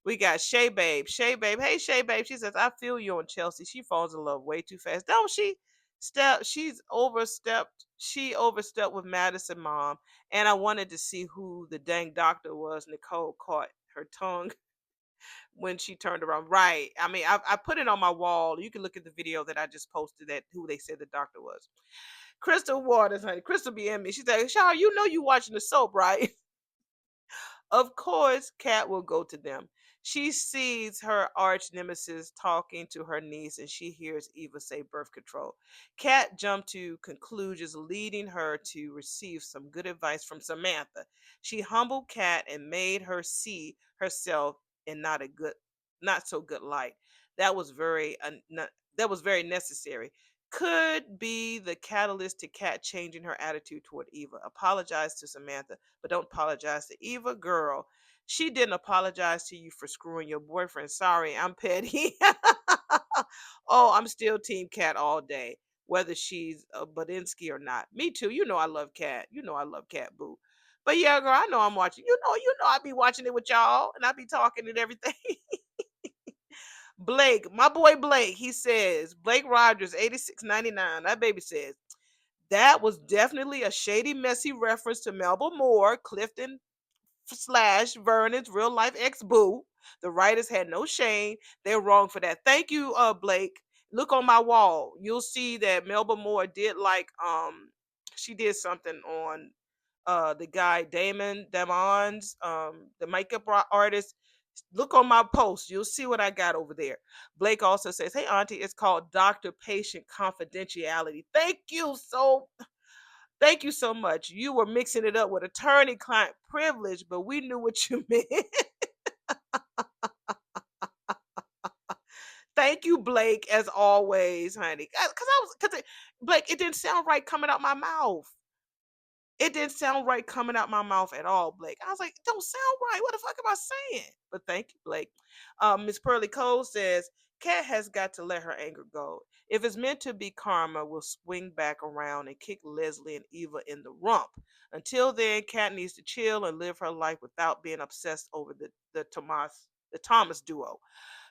We got Shay Babe. Shay Babe. Hey, Shay Babe. She says, I feel you on Chelsea. She falls in love way too fast. Don't she? She's overstepped. She overstepped with Madison mom, and I wanted to see who the dang doctor was. Nicole caught her tongue when she turned around. Right. I mean, I put it on my wall. You can look at the video that I just posted that who they said the doctor was. Crystal Waters, honey. Crystal be in me. She said, Shaw, you know you watching the soap, right? Of course, Kat will go to them. She sees her arch nemesis talking to her niece and she hears Eva say birth control. Kat jumped to conclusions, leading her to receive some good advice from Samantha. She humbled Kat and made her see herself in not so good light. That was that was very necessary. Could be the catalyst to Kat changing her attitude toward Eva. Apologize to Samantha, but don't apologize to Eva, girl. She didn't apologize to you for screwing your boyfriend. Sorry, I'm petty. Oh, I'm still Team Cat all day, whether she's a Badinsky or not. Me too. You know I love Cat. You know I love Cat Boo. But yeah, girl, I know I'm watching. You know I be watching it with y'all, and I be talking and everything. Blake, my boy Blake, he says Blake Rogers, 8699. That baby says that was definitely a shady, messy reference to Melba Moore, Clifton slash Vernon's real life ex boo. The writers had no shame. They're wrong for that. Thank you, Blake. Look on my wall. You'll see that Melba Moore did she did something on the guy Damon Damons, the artist. Look on my post. You'll see what I got over there. Blake also says, "Hey, Auntie, it's called Doctor Patient Confidentiality." Thank you so much. You were mixing it up with attorney client privilege, but we knew what you meant. Thank you, Blake, as always, honey. Blake, it didn't sound right coming out my mouth. It didn't sound right coming out my mouth at all, Blake. I was like, it don't sound right. What the fuck am I saying? But thank you, Blake. Miss Pearly Cole says, Kat has got to let her anger go. If it's meant to be karma, we'll swing back around and kick Leslie and Eva in the rump. Until then, Kat needs to chill and live her life without being obsessed over the Thomas duo.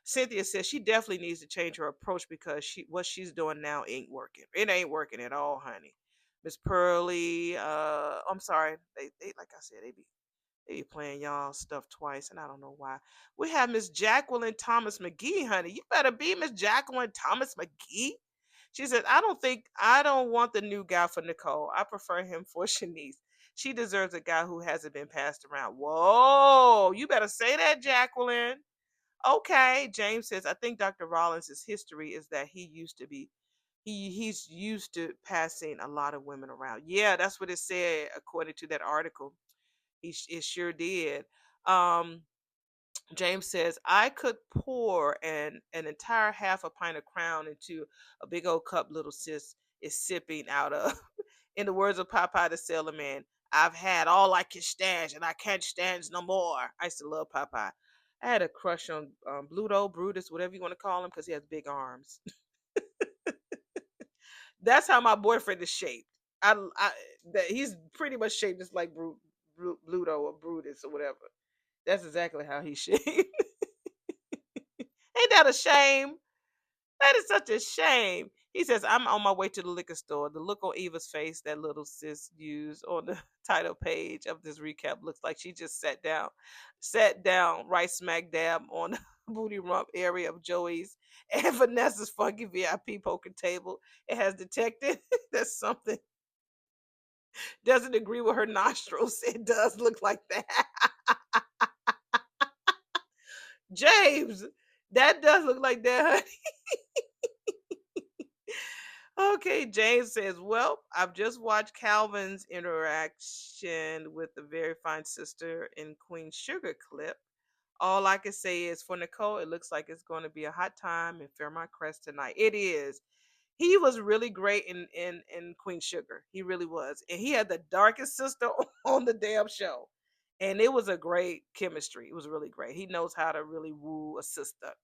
Cynthia says she definitely needs to change her approach because what she's doing now ain't working. It ain't working at all, honey. Miss Pearly, I'm sorry. They like I said, they be playing y'all stuff twice, and I don't know why. We have Miss Jacqueline Thomas McGee, honey. You better be Miss Jacqueline Thomas McGee. She said, I don't want the new guy for Nicole. I prefer him for Shanice. She deserves a guy who hasn't been passed around. Whoa, you better say that, Jacqueline. Okay, James says, I think Dr. Rollins' history is that he's used to passing a lot of women around. Yeah, that's what it said according to that article. It sure did. Um, James says, I could pour an entire half a pint of crown into a big old cup little sis is sipping out of. In the words of Popeye the Sailor Man, I've had all I can stand and I can't stand no more. I used to love Popeye. I had a crush on Bluto, Brutus, whatever you want to call him, because he has big arms. That's how my boyfriend is shaped. I that he's pretty much shaped just like Bluto or Brutus or whatever. That's exactly how he's shaped. Ain't that a shame? That is such a shame. He says, I'm on my way to the liquor store. The look on Eva's face that little sis used on the title page of this recap looks like she just sat down right smack dab on the booty rump area of Joey's and Vanessa's funky VIP poker table. It has detected that something doesn't agree with her nostrils. It does look like that. James, that does look like that, honey. Okay, James says, well, I've just watched Calvin's interaction with the very fine sister in Queen Sugar clip. All I can say is for Nicole, it looks like it's going to be a hot time in Fairmont Crest tonight. It is. He was really great in Queen Sugar. He really was. And he had the darkest sister on the damn show. And it was a great chemistry. It was really great. He knows how to really woo a sister.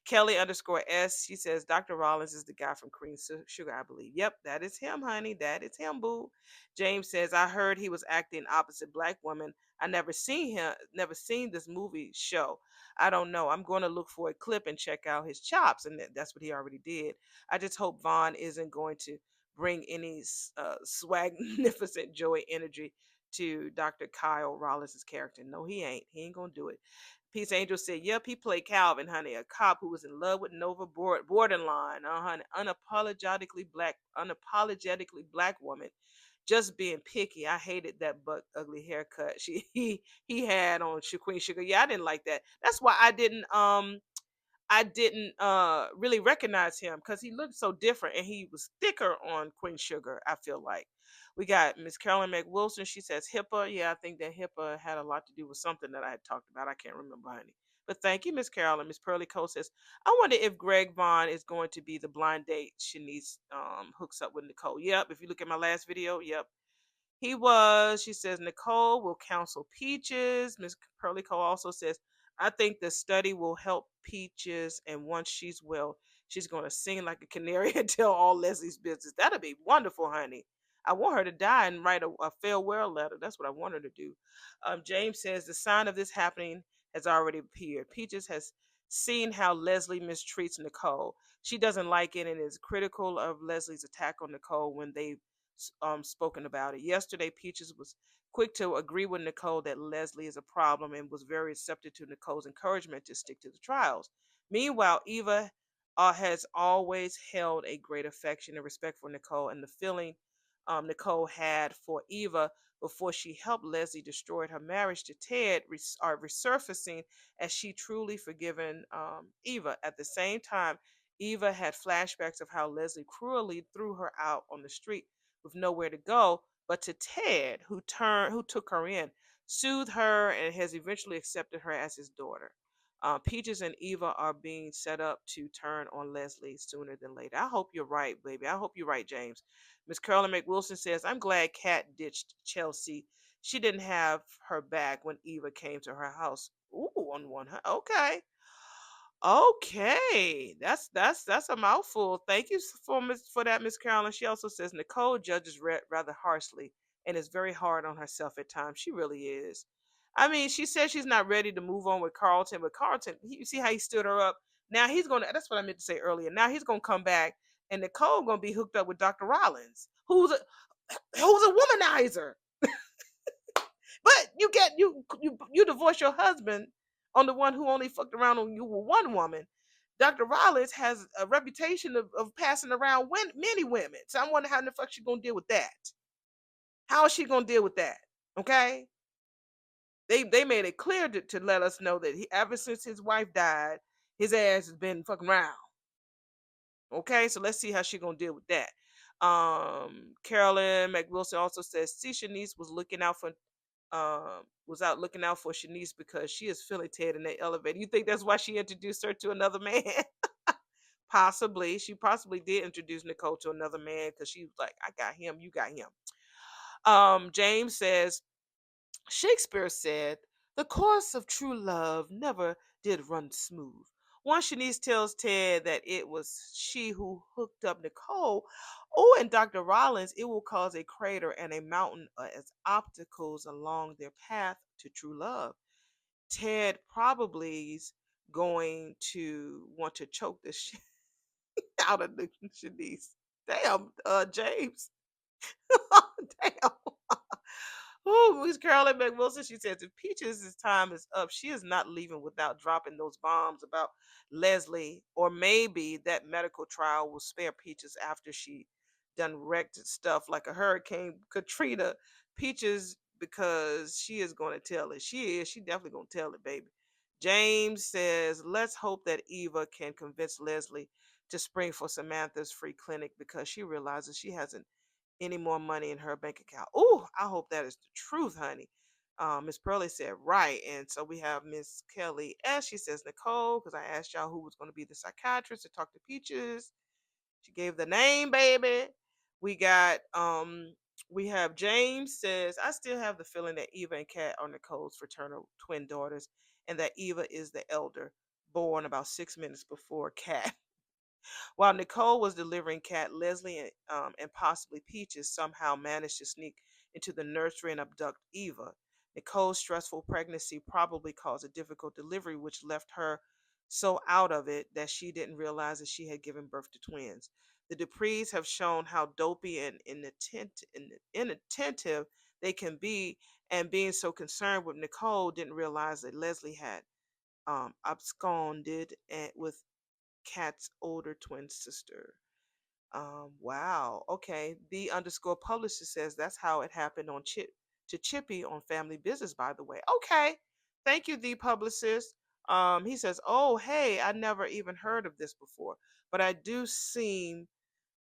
Kelly underscore S, she says, Dr. Rollins is the guy from Sugar, I believe. Yep, that is him, honey. That is him, boo. James says, I heard he was acting opposite black women. I never seen this movie show. I don't know. I'm going to look for a clip and check out his chops. And that's what he already did. I just hope Vaughn isn't going to bring any swagnificent joy energy to Dr. Kyle Rollins' character. No, he ain't. He ain't going to do it. Peace Angel said, yep, he played Calvin, honey, a cop who was in love with Nova borderline, honey, unapologetically black woman, just being picky. I hated that buck ugly haircut he had on Queen Sugar. Yeah, I didn't like that. That's why I didn't really recognize him because he looked so different and he was thicker on Queen Sugar, I feel like. We got Miss Carolyn McWilson. She says HIPAA. Yeah, I think that HIPAA had a lot to do with something that I had talked about. I can't remember, honey. But thank you, Miss Carolyn. Miss Pearly Cole says, I wonder if Greg Vaughn is going to be the blind date Shanice hooks up with Nicole. Yep, if you look at my last video, yep, he was. She says Nicole will counsel Peaches. Miss Pearly Cole also says, I think the study will help Peaches, and once she's well, she's going to sing like a canary and tell all Leslie's business. That'll be wonderful, honey. I want her to die and write a farewell letter. That's what I want her to do. James says the sign of this happening has already appeared. Peaches has seen how Leslie mistreats Nicole. She doesn't like it and is critical of Leslie's attack on Nicole when they spoken about it. Yesterday, Peaches was quick to agree with Nicole that Leslie is a problem and was very receptive to Nicole's encouragement to stick to the trials. Meanwhile, Eva has always held a great affection and respect for Nicole, and the feeling Nicole had for Eva before she helped Leslie destroy her marriage to Ted are resurfacing as she truly forgiven Eva. At the same time, Eva had flashbacks of how Leslie cruelly threw her out on the street with nowhere to go, but to Ted, who took her in, soothed her, and has eventually accepted her as his daughter. Peaches and Eva are being set up to turn on Leslie sooner than later. I hope you're right, baby. I hope you're right, James. Miss Carolyn McWilson says, I'm glad Kat ditched Chelsea. She didn't have her back when Eva came to her house. Ooh, on one. Okay. Okay, that's a mouthful. Thank you for that, Miss Carolyn. She also says Nicole judges rather harshly and is very hard on herself at times. She really is. I mean, she says she's not ready to move on with Carlton, but Carlton, you see how he stood her up. Now he's gonna. That's what I meant to say earlier. Now he's gonna come back, and Nicole gonna be hooked up with Dr. Rollins, who's a womanizer. But you divorce your husband on the one who only fucked around on you with one woman. Dr. Rollins has a reputation of passing around many women. So I'm wondering how the fuck she gonna deal with that. How is she gonna deal with that? Okay. They made it clear to let us know that ever since his wife died, his ass has been fucking around. Okay, so let's see how she gonna deal with that. Carolyn McWilson also says, see, Shanice was out looking out for Shanice because she is feeling Ted in the elevator. You think that's why she introduced her to another man? Possibly. She possibly did introduce Nicole to another man because she was like, I got him, you got him. James says, Shakespeare said, the course of true love never did run smooth. Once Shanice tells Ted that it was she who hooked up Nicole, and Dr. Rollins, it will cause a crater and a mountain as obstacles along their path to true love. Ted probably is going to want to choke the shit out of Shanice. Damn, James. Damn. Oh, Miss Carolyn McWilson, she says, if Peaches' time is up, she is not leaving without dropping those bombs about Leslie, or maybe that medical trial will spare Peaches after she done wrecked stuff like a Hurricane Katrina. Peaches, because she is going to tell it. She definitely going to tell it, baby. James says, let's hope that Eva can convince Leslie to spring for Samantha's free clinic because she realizes she hasn't any more money in her bank account. Oh, I hope that is the truth, honey. Miss Pearlie said right, and so we have Miss Kelly S. She says Nicole, because I asked y'all who was going to be the psychiatrist to talk to Peaches. She gave the name, baby. We got we have James says, I still have the feeling that Eva and Kat are Nicole's fraternal twin daughters and that Eva is the elder. born about 6 minutes before Cat. While Nicole was delivering Cat, Leslie and possibly Peaches somehow managed to sneak into the nursery and abduct Eva. Nicole's stressful pregnancy probably caused a difficult delivery, which left her so out of it that she didn't realize that she had given birth to twins. The Duprees have shown how dopey and inattentive they can be, and being so concerned with Nicole, didn't realize that Leslie had absconded with Kat's older twin sister. Wow. Okay. The underscore publisher says that's how it happened on Chippy on Family Business, by the way. Okay. Thank you, the publicist. He says, oh, hey, I never even heard of this before, but I do seem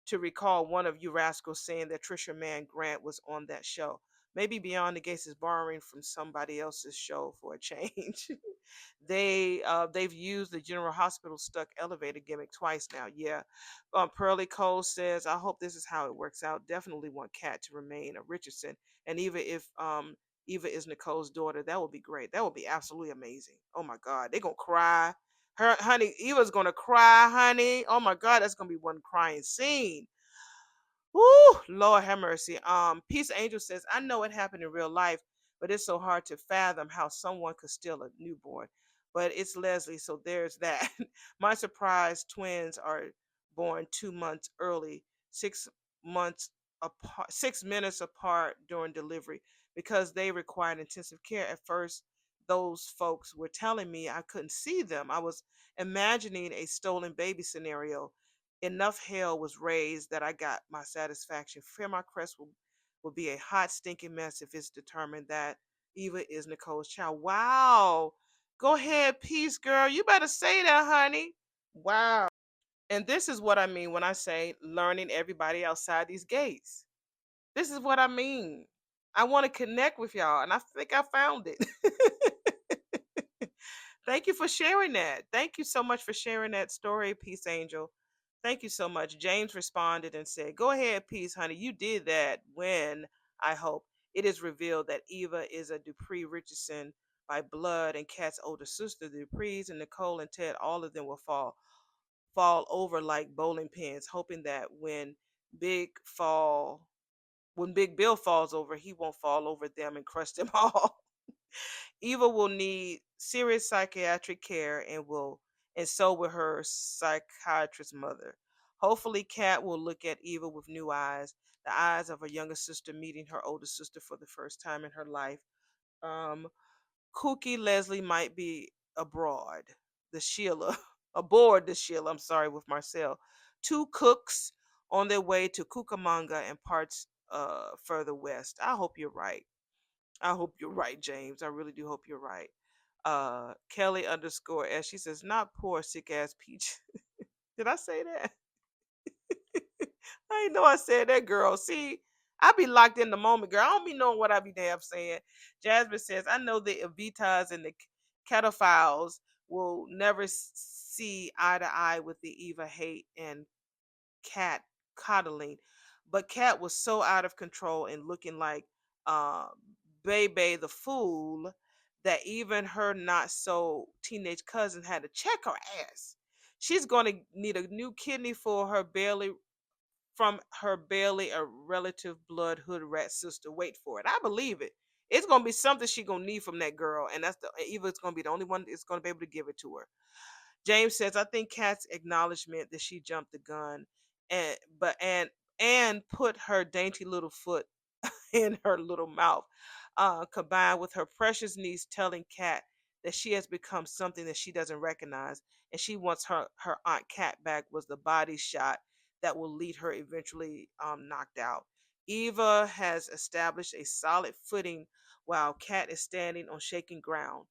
to recall one of you rascals saying that Trisha Mann Grant was on that show. Maybe Beyond the Gates is borrowing from somebody else's show for a change. They've used the General Hospital stuck elevator gimmick twice now. Yeah. Pearly Cole says, I hope this is how it works out. Definitely want Kat to remain a Richardson. And even if Eva is Nicole's daughter, that would be great. That would be absolutely amazing. Oh my God. They're gonna cry. Her honey, Eva's gonna cry, honey. Oh my God, that's gonna be one crying scene. Woo, Lord have mercy. Peace Angel says, I know it happened in real life, but it's so hard to fathom how someone could steal a newborn. But it's Leslie, so there's that. My surprise twins are born 2 months early, 6 months apart, 6 minutes apart during delivery because they required intensive care. At first, those folks were telling me I couldn't see them. I was imagining a stolen baby scenario. Enough hell was raised that I got my satisfaction. Fear my crest will be a hot, stinking mess if it's determined that Eva is Nicole's child. Wow. Go ahead, peace, girl. You better say that, honey. Wow. And this is what I mean when I say learning everybody outside these gates. This is what I mean. I want to connect with y'all, and I think I found it. Thank you for sharing that. Thank you so much for sharing that story, Peace Angel. Thank you so much. James responded and said, go ahead, Peace, honey. You did that when, I hope, it is revealed that Eva is a Dupree Richardson by blood and Kat's older sister. The Duprees and Nicole and Ted, all of them will fall over like bowling pins, hoping that Big fall when Big Bill falls over, he won't fall over them and crush them all. Eva will need serious psychiatric care and so will her psychiatrist mother. Hopefully Kat will look at Eva with new eyes, the eyes of her younger sister meeting her older sister for the first time in her life. Um, Kooky Leslie might be abroad. The Sheila, aboard the Sheila, I'm sorry, with Marcel. Two cooks on their way to Cucamonga and parts further west. I hope you're right. I hope you're right, James. I really do hope you're right. Kelly underscore S. She says, not poor sick ass Peach. Did I say that? I didn't know I said that, girl. See, I be locked in the moment, girl. I don't be knowing what I be damn saying. Jasmine says, I know the Evitas and the Cataphiles will never see eye to eye with the Eva hate and Cat coddling. But Cat was so out of control and looking like uh, Bebe the fool that even her not so teenage cousin had to check her ass. She's going to need a new kidney for her barely from her barely a relative blood hood rat sister. Wait for it. I believe it. It's gonna be something she gonna need from that girl, and that's the Eva's gonna be the only one that's gonna be able to give it to her. James says, I think Kat's acknowledgement that she jumped the gun and but and put her dainty little foot in her little mouth, combined with her precious niece telling Kat that she has become something that she doesn't recognize, and she wants her aunt Kat back, was the body shot that will lead her eventually knocked out. Eva has established a solid footing while Kat is standing on shaking ground.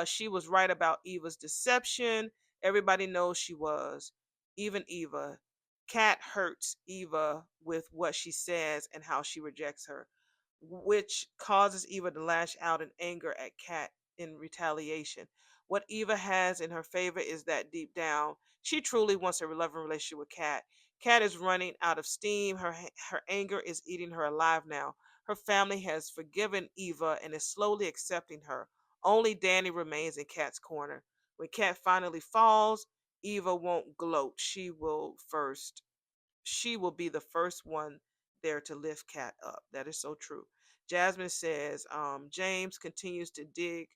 She was right about Eva's deception. Everybody knows she was, even Eva. Kat hurts Eva with what she says and how she rejects her, which causes Eva to lash out in anger at Kat in retaliation. What Eva has in her favor is that deep down, she truly wants a loving relationship with Kat. Kat is running out of steam. Her anger is eating her alive now. Her family has forgiven Eva and is slowly accepting her. Only Danny remains in Kat's corner. When Cat finally falls, Eva won't gloat. She will be the first one there to lift Cat up. That is so true. Jasmine says, James continues to dig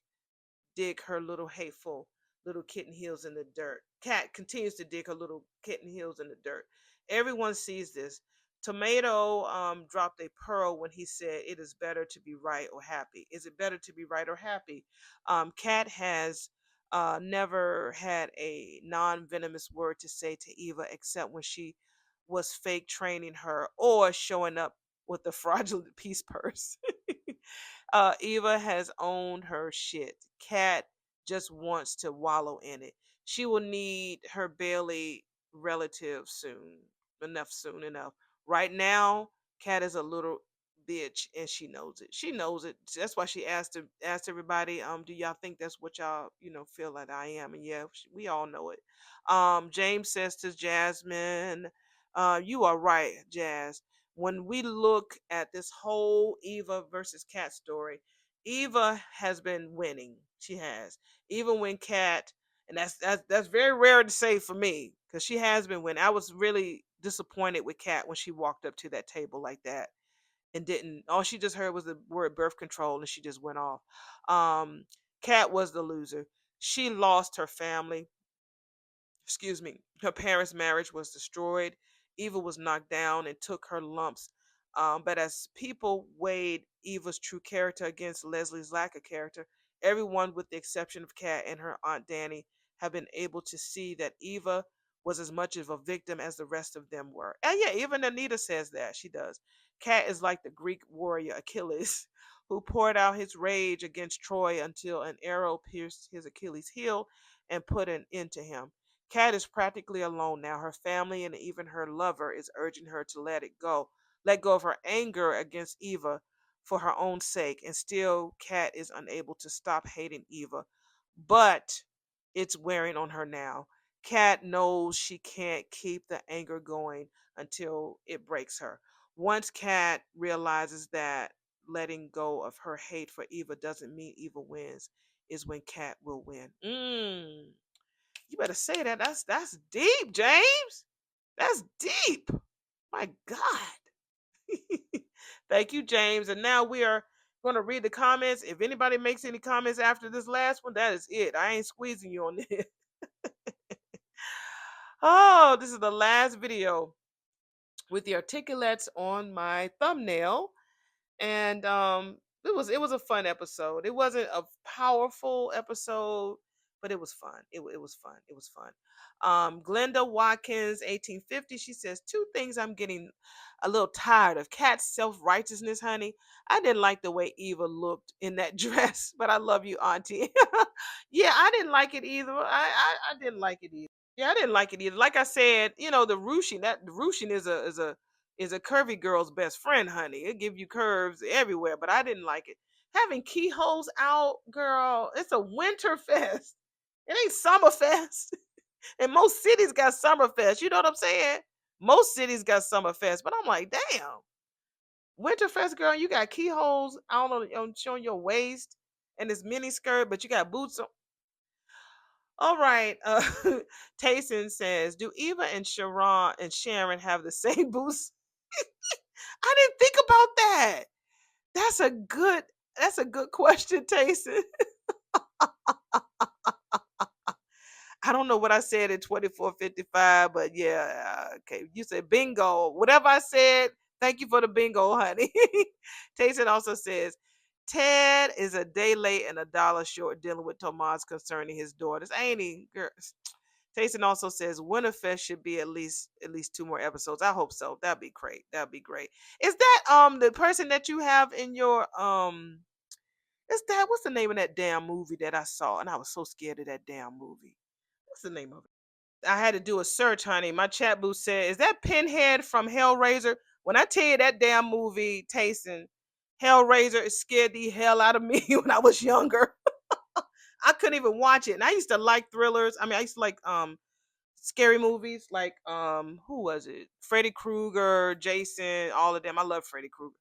her little hateful little kitten heels in the dirt. Cat continues to dig her little kitten heels in the dirt. Everyone sees this. Tomato dropped a pearl when he said, "It is better to be right or happy." Is it better to be right or happy? Cat has never had a non venomous word to say to Eva except when she was fake training her or showing up with the fraudulent peace purse. Eva has owned her shit. Cat just wants to wallow in it. She will need her Bailey relative soon. Enough soon enough. Right now, Cat is a little bitch and she knows it. She knows it. That's why she asked everybody, do y'all think that's what y'all, feel like I am? And yeah, we all know it. James says to Jasmine, you are right, Jazz. When we look at this whole Eva versus Cat story, Eva has been winning. She has. Even when Cat, and that's very rare to say for me, because she has been winning. I was really disappointed with Cat when she walked up to that table like that and didn't. All she just heard was the word birth control and she just went off. Cat was the loser. She lost her family. Excuse me, her parents' marriage was destroyed. Eva was knocked down and took her lumps. But as people weighed Eva's true character against Leslie's lack of character, everyone, with the exception of Kat and her Aunt Danny, have been able to see that Eva was as much of a victim as the rest of them were. And yeah, even Anita says that. She does. Kat is like the Greek warrior Achilles, who poured out his rage against Troy until an arrow pierced his Achilles heel and put an end to him. Kat is practically alone now. Her family and even her lover is urging her to let go of her anger against Eva for her own sake. And still, Kat is unable to stop hating Eva. But it's wearing on her now. Kat knows she can't keep the anger going until it breaks her. Once Kat realizes that letting go of her hate for Eva doesn't mean Eva wins, is when Kat will win. You better say that. That's deep, James. That's deep. My God. Thank you, James. And now we are going to read the comments. If anybody makes any comments after this last one, that is it. I ain't squeezing you on this. Oh, this is the last video with the articulates on my thumbnail. And it was a fun episode. It wasn't a powerful episode, but it was fun. It was fun. It was fun. Glenda Watkins 1850, she says, two things I'm getting a little tired of: Cat's self-righteousness, honey. I didn't like the way Eva looked in that dress, but I love you, Auntie. Yeah, I didn't like it either. I didn't like it either. Yeah, I didn't like it either. Like I said, the ruching, the ruching is a curvy girl's best friend, honey. It give you curves everywhere, but I didn't like it. Having keyholes out, girl, it's a winter fest. It ain't summer fest. And most cities got summer fest. You know what I'm saying? Most cities got summer fest, but I'm like, damn, winter fest, girl, you got keyholes out on showing your waist and this mini skirt, but you got boots on. All right. Tayson says, do Eva and Sharon have the same boots? I didn't think about that. That's a good that's a good question, Tayson. I don't know what I said in 2455, but yeah, okay. You said bingo. Whatever I said, thank you for the bingo, honey. Tayson also says, Ted is a day late and a dollar short dealing with Tomas concerning his daughters. Ain't he? Girl. Tayson also says Winterfest should be at least two more episodes. I hope so. That'd be great. That'd be great. Is that the person that you have in your is that what's the name of that damn movie that I saw? And I was so scared of that damn movie. What's the name of it? I had to do a search, honey. My chat booth said, is that Pinhead from Hellraiser? When I tell you that damn movie, Tayson, Hellraiser, it scared the hell out of me when I was younger. I couldn't even watch it. And I used to like thrillers. I mean, I used to like scary movies like who was it? Freddy Krueger, Jason, all of them. I love Freddy Krueger.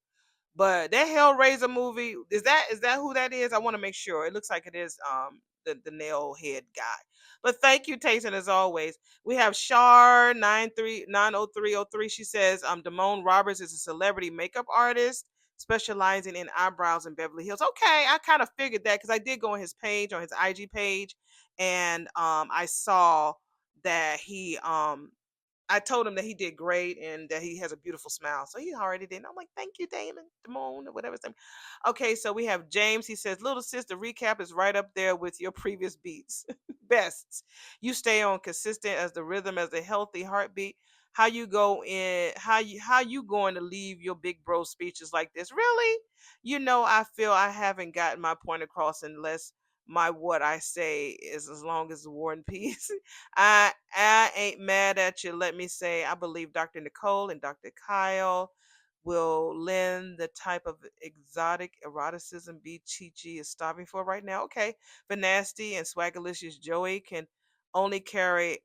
But that Hellraiser movie, is that who that is? I want to make sure. It looks like it is the nail head guy. But thank you, Tayson, as always. We have Shar 9390303. She says Damone Roberts is a celebrity makeup artist specializing in eyebrows in Beverly Hills. Okay, I kind of figured that because I did go on his page, on his IG page, and I saw that I told him that he did great and that he has a beautiful smile. So he already did. I'm like, thank you, Damon, Damone, or whatever his name. Okay, so we have James. He says, little sis, the recap is right up there with your previous beats. Bests. You stay on consistent as the rhythm, as a healthy heartbeat. How you going to leave your big bro speeches like this? Really? I feel I haven't gotten my point across unless my what I say is as long as the war and peace. I ain't mad at you. Let me say I believe Dr. Nicole and Dr. Kyle will lend the type of exotic eroticism B. Chi is stopping for right now. Okay. But Nasty and Swagalicious Joey can only carry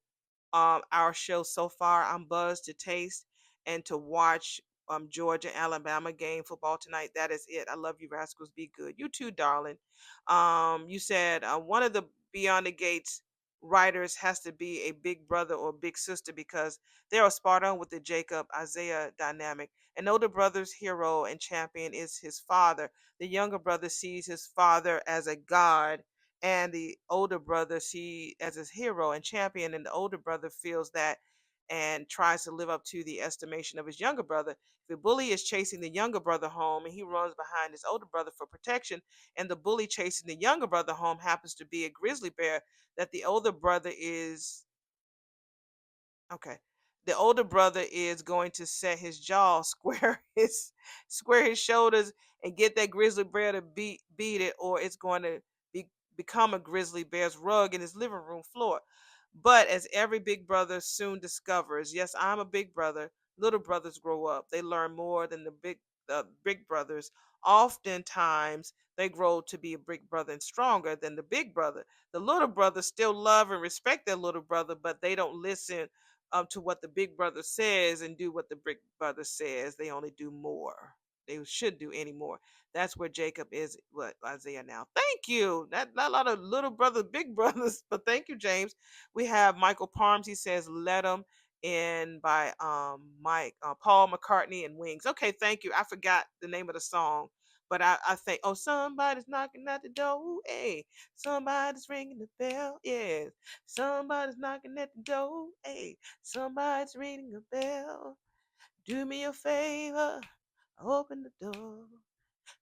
our show so far. I'm buzzed to taste and to watch Georgia Alabama game football tonight. That is it. I love you, Rascals. Be good. You too, darling. You said one of the Beyond the Gates writers has to be a big brother or big sister because they are spot on with the Jacob Isaiah dynamic. An older brother's hero and champion is his father. The younger brother sees his father as a god and the older brother see as his hero and champion, and the older brother feels that and tries to live up to the estimation of his younger brother. If the bully is chasing the younger brother home and he runs behind his older brother for protection, and the bully chasing the younger brother home happens to be a grizzly bear, that the older brother is okay. The older brother is going to set his jaw, square his shoulders, and get that grizzly bear to beat it, or it's going to become a grizzly bear's rug in his living room floor. But as every big brother soon discovers, yes, I'm a big brother. Little brothers grow up; they learn more than the big brothers. Oftentimes, they grow to be a big brother and stronger than the big brother. The little brothers still love and respect their little brother, but they don't listen to what the big brother says and do what the big brother says. They only do more. They should do any more. That's where Jacob is. What Isaiah now? Thank you. That not a lot of little brothers, big brothers, but thank you, James. We have Michael Parms. He says, "Let 'em in" by Mike Paul McCartney and Wings. Okay, thank you. I forgot the name of the song, but I think somebody's knocking at the door. Hey, somebody's ringing the bell. Yeah, somebody's knocking at the door. Hey, somebody's ringing a bell. Do me a favor, open the door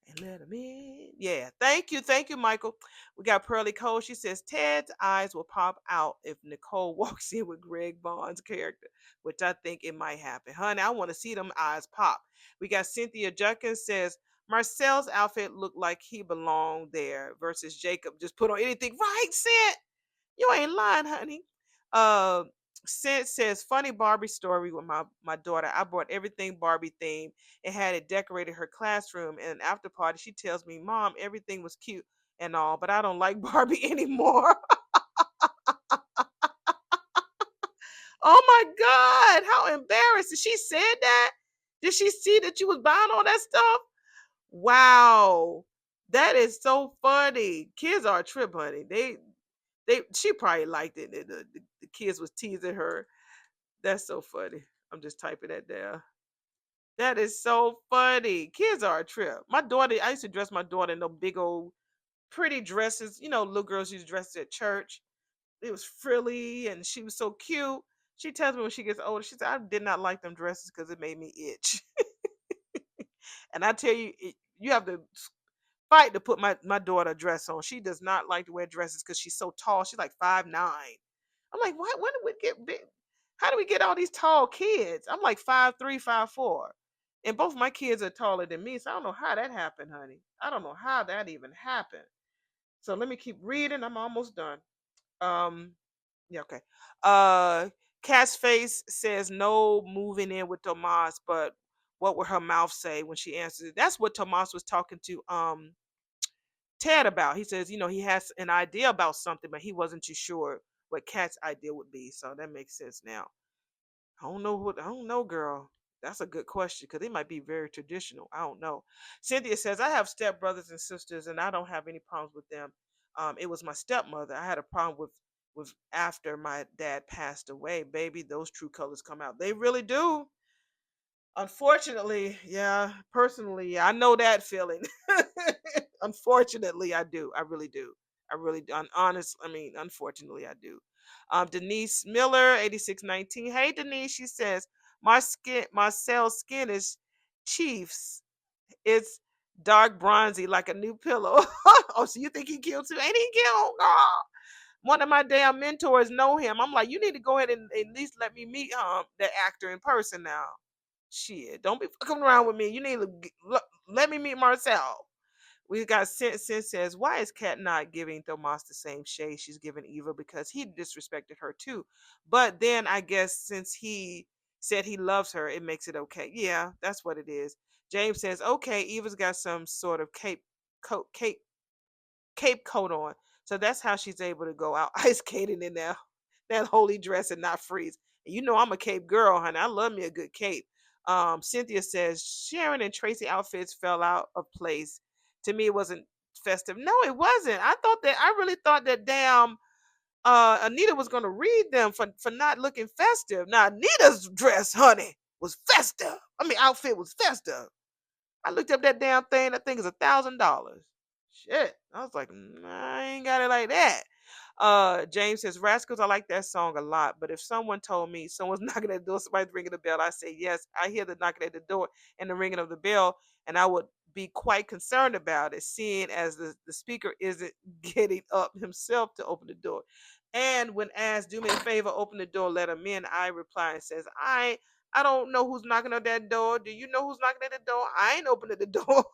and let him in. Yeah, thank you, Michael. We got Pearly Cole. She says Ted's eyes will pop out if Nicole walks in with Greg Bond's character, which I think it might happen. Honey, I want to see them eyes pop. We got Cynthia Junkins says Marcel's outfit looked like he belonged there versus Jacob just put on anything. Right, Cent? You ain't lying, honey. Uh, Sid says, funny Barbie story with my daughter. I bought everything Barbie themed and had it decorated her classroom. And after party, she tells me, Mom, everything was cute and all, but I don't like Barbie anymore. Oh my God, how embarrassing. She said that? Did she see that you was buying all that stuff? Wow. That is so funny. Kids are a trip, honey. She probably liked it. The kids was teasing her. That's so funny. I'm just typing that down. That is so funny. Kids are a trip. My daughter, I used to dress my daughter in those big old pretty dresses. Little girls used to dress at church. It was frilly and she was so cute. She tells me when she gets older, she said, I did not like them dresses because it made me itch. And I tell you, you have to fight to put my daughter a dress on. She does not like to wear dresses because she's so tall. She's like 5'9". I'm like, what? When did we get big? How do we get all these tall kids? I'm like 5'3", 5'4", and both my kids are taller than me. So I don't know how that happened, honey. I don't know how that even happened. So let me keep reading. I'm almost done. Um, yeah, okay. Uh, Cat's face says no moving in with Tomas, but what would her mouth say when she answers it? That's what Tomas was talking to Ted about. He says, he has an idea about something, but he wasn't too sure what Cat's idea would be. So that makes sense now. I don't know, girl. That's a good question because they might be very traditional. I don't know. Cynthia says, I have stepbrothers and sisters and I don't have any problems with them. It was my stepmother. I had a problem with after my dad passed away. Baby, those true colors come out. They really do. Unfortunately, yeah, personally, I know that feeling. Unfortunately, I do. I really do. I really do. Honest, I mean, unfortunately, I do. Denise Miller, 8619. Hey, Denise, she says, my cell skin is Chiefs. It's dark bronzy like a new pillow. Oh, so you think he killed too? Ain't he killed? Oh, one of my damn mentors know him. I'm like, you need to go ahead and at least let me meet the actor in person now. Shit, don't be fucking around with me. You need to let me meet Marcel. We got Sin says, why is Kat not giving Thomas the same shade she's giving Eva? Because he disrespected her too. But then I guess since he said he loves her, it makes it okay. Yeah, that's what it is. James says, okay, Eva's got some sort of cape coat on. So that's how she's able to go out ice skating in that holy dress and not freeze. And you know I'm a cape girl, honey. I love me a good cape. Cynthia says Sharon and Tracy outfits fell out of place. To me, it wasn't festive. No, it wasn't. I really thought that damn Anita was gonna read them for not looking festive. Now Anita's dress, honey, was festive. I mean outfit was festive. I looked up that damn thing. That thing is $1,000. Shit. I was like, I ain't got it like that. James says, Rascals, I like that song a lot. But if someone told me someone's knocking at the door, somebody's ringing the bell, I say, yes, I hear the knocking at the door and the ringing of the bell. And I would be quite concerned about it, seeing as the speaker isn't getting up himself to open the door. And when asked, do me a favor, open the door, let him in, I reply and says, I don't know who's knocking on that door. Do you know who's knocking at the door? I ain't opening the door.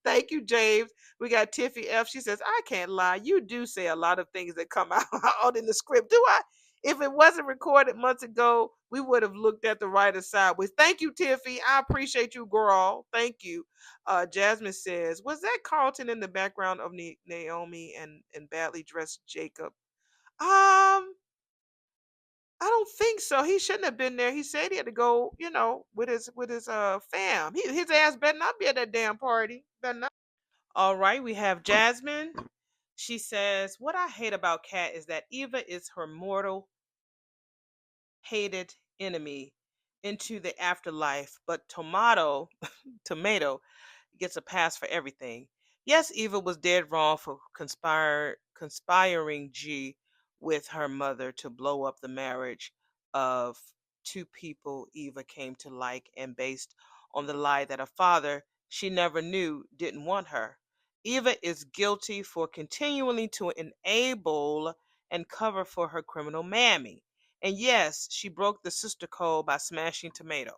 Thank you, James. We got Tiffy F. She says, I can't lie. You do say a lot of things that come out in the script. Do I? If it wasn't recorded months ago, we would have looked at the writer sideways. Thank you, Tiffy. I appreciate you, girl. Thank you. Jasmine says, was that Carlton in the background of Naomi and badly dressed Jacob? I don't think so. He shouldn't have been there. He said he had to go, with his fam. His ass better not be at that damn party. Better not. All right, we have Jasmine. She says, what I hate about Kat is that Eva is her mortal hated enemy into the afterlife, but tomato gets a pass for everything. Yes, Eva was dead wrong for conspiring G with her mother to blow up the marriage of two people Eva came to like, and based on the lie that her father she never knew didn't want her. Eva is guilty for continuing to enable and cover for her criminal mammy. And yes, she broke the sister code by smashing Tomato,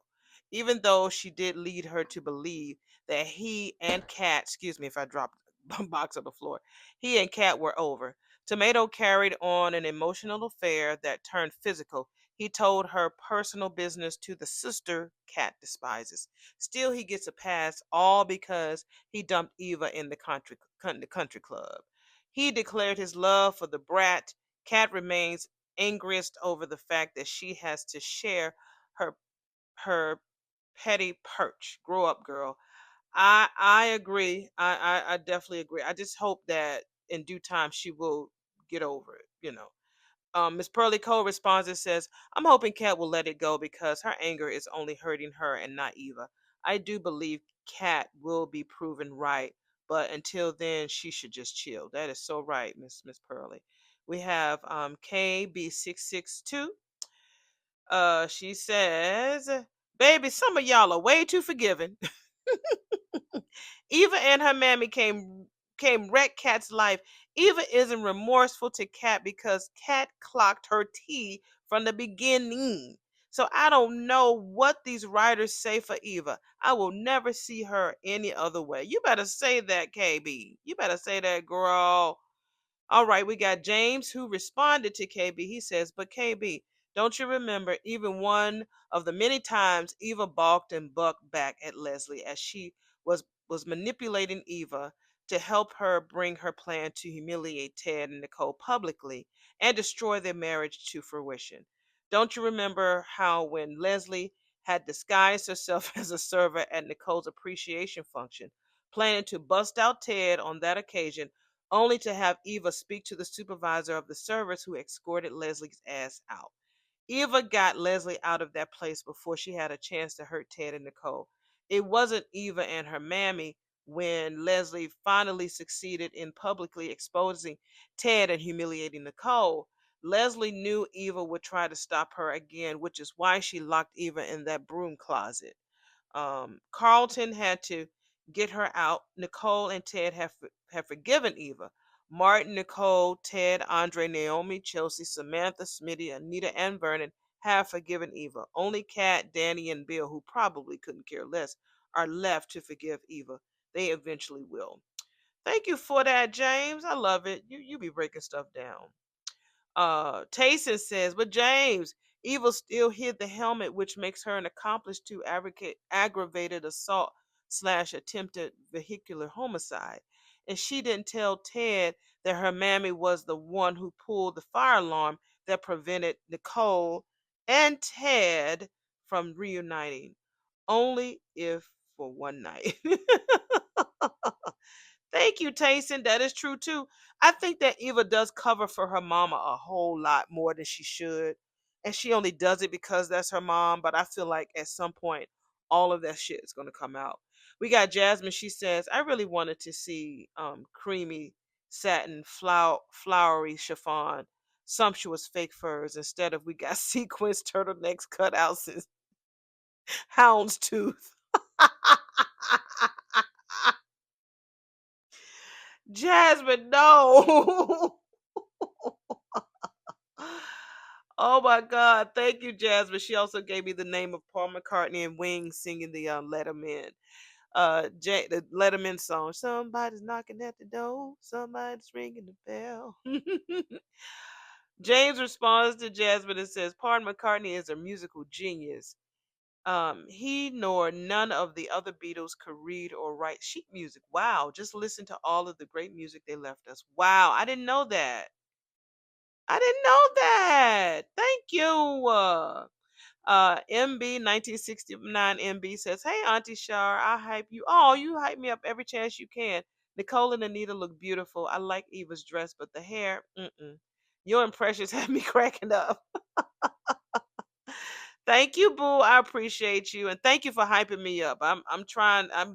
even though she did lead her to believe that he and Kat, excuse me if I dropped a box on the floor, he and Kat were over. Tomato carried on an emotional affair that turned physical. He told her personal business to the sister Kat despises. Still, he gets a pass, all because he dumped Eva in the country club. He declared his love for the brat. Kat remains angriest over the fact that she has to share her her petty perch. Grow up, girl. I agree. I definitely agree. I just hope that in due time she will get over it. Miss Pearly Cole responds and says, I'm hoping Kat will let it go because her anger is only hurting her and not Eva. I do believe Kat will be proven right, but until then she should just chill. That is so right, Miss Pearly. We have KB662. She says, baby, some of y'all are way too forgiving. Eva and her mammy came wreck Kat's life. Eva isn't remorseful to Kat because Kat clocked her T from the beginning. So I don't know what these writers say for Eva. I will never see her any other way. You better say that, KB. You better say that, girl. All right, we got James who responded to KB. He says, but KB, don't you remember even one of the many times Eva balked and bucked back at Leslie as she was manipulating Eva to help her bring her plan to humiliate Ted and Nicole publicly and destroy their marriage to fruition? Don't you remember how when Leslie had disguised herself as a server at Nicole's appreciation function, planning to bust out Ted on that occasion, only to have Eva speak to the supervisor of the servers who escorted Leslie's ass out. Eva got Leslie out of that place before she had a chance to hurt Ted and Nicole. It wasn't Eva and her mammy when Leslie finally succeeded in publicly exposing Ted and humiliating Nicole. Leslie knew Eva would try to stop her again, which is why she locked Eva in that broom closet. Carlton had to get her out. Nicole and Ted have forgiven Eva. Martin, Nicole, Ted, Andre, Naomi, Chelsea, Samantha, Smitty, Anita, and Vernon have forgiven Eva. Only Kat, Danny, and Bill, who probably couldn't care less, are left to forgive Eva. They eventually will. Thank you for that, James. I love it. You be breaking stuff down. Tayson says, but James, Eva still hid the helmet, which makes her an accomplice to aggravated assault slash attempted vehicular homicide. And she didn't tell Ted that her mammy was the one who pulled the fire alarm that prevented Nicole and Ted from reuniting. Only if for one night. Thank you, Tayson. That is true too. I think that Eva does cover for her mama a whole lot more than she should. And she only does it because that's her mom. But I feel like at some point, all of that shit is going to come out. We got Jasmine. She says, I really wanted to see creamy satin, flowery chiffon, sumptuous fake furs instead of we got sequins, turtlenecks, cutouts, and houndstooth. Jasmine, no. Oh my God. Thank you, Jasmine. She also gave me the name of Paul McCartney and Wings singing the Let 'Em In. The Let 'Em In song. Somebody's knocking at the door. Somebody's ringing the bell. James responds to Jasmine and says, Paul McCartney is a musical genius. He nor none of the other Beatles could read or write sheet music. Wow. Just listen to all of the great music they left us. Wow. I didn't know that. I didn't know that. Thank you. MB 1969 MB says, Hey, Auntie Shar, I hype you. Oh, you hype me up every chance you can. Nicole and Anita look beautiful. I like Eva's dress, but the hair, mm-mm. Your impressions have me cracking up. Thank you, Boo. I appreciate you. And thank you for hyping me up. I'm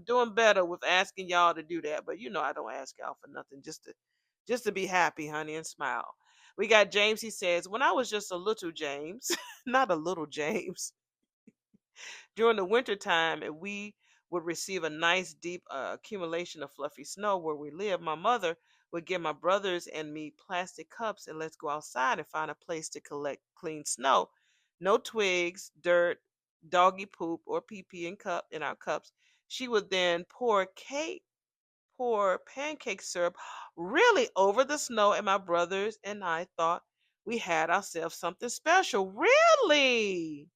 doing better with asking y'all to do that. But you know I don't ask y'all for nothing. Just to be happy, honey, and smile. We got James. He says, when I was just a little James, not a little James, during the winter time, and we would receive a nice deep accumulation of fluffy snow where we live, my mother would give my brothers and me plastic cups and let's go outside and find a place to collect clean snow. No twigs, dirt, doggy poop, or pee pee in our cups. She would then pour pancake syrup really over the snow, and my brothers and I thought we had ourselves something special. Really?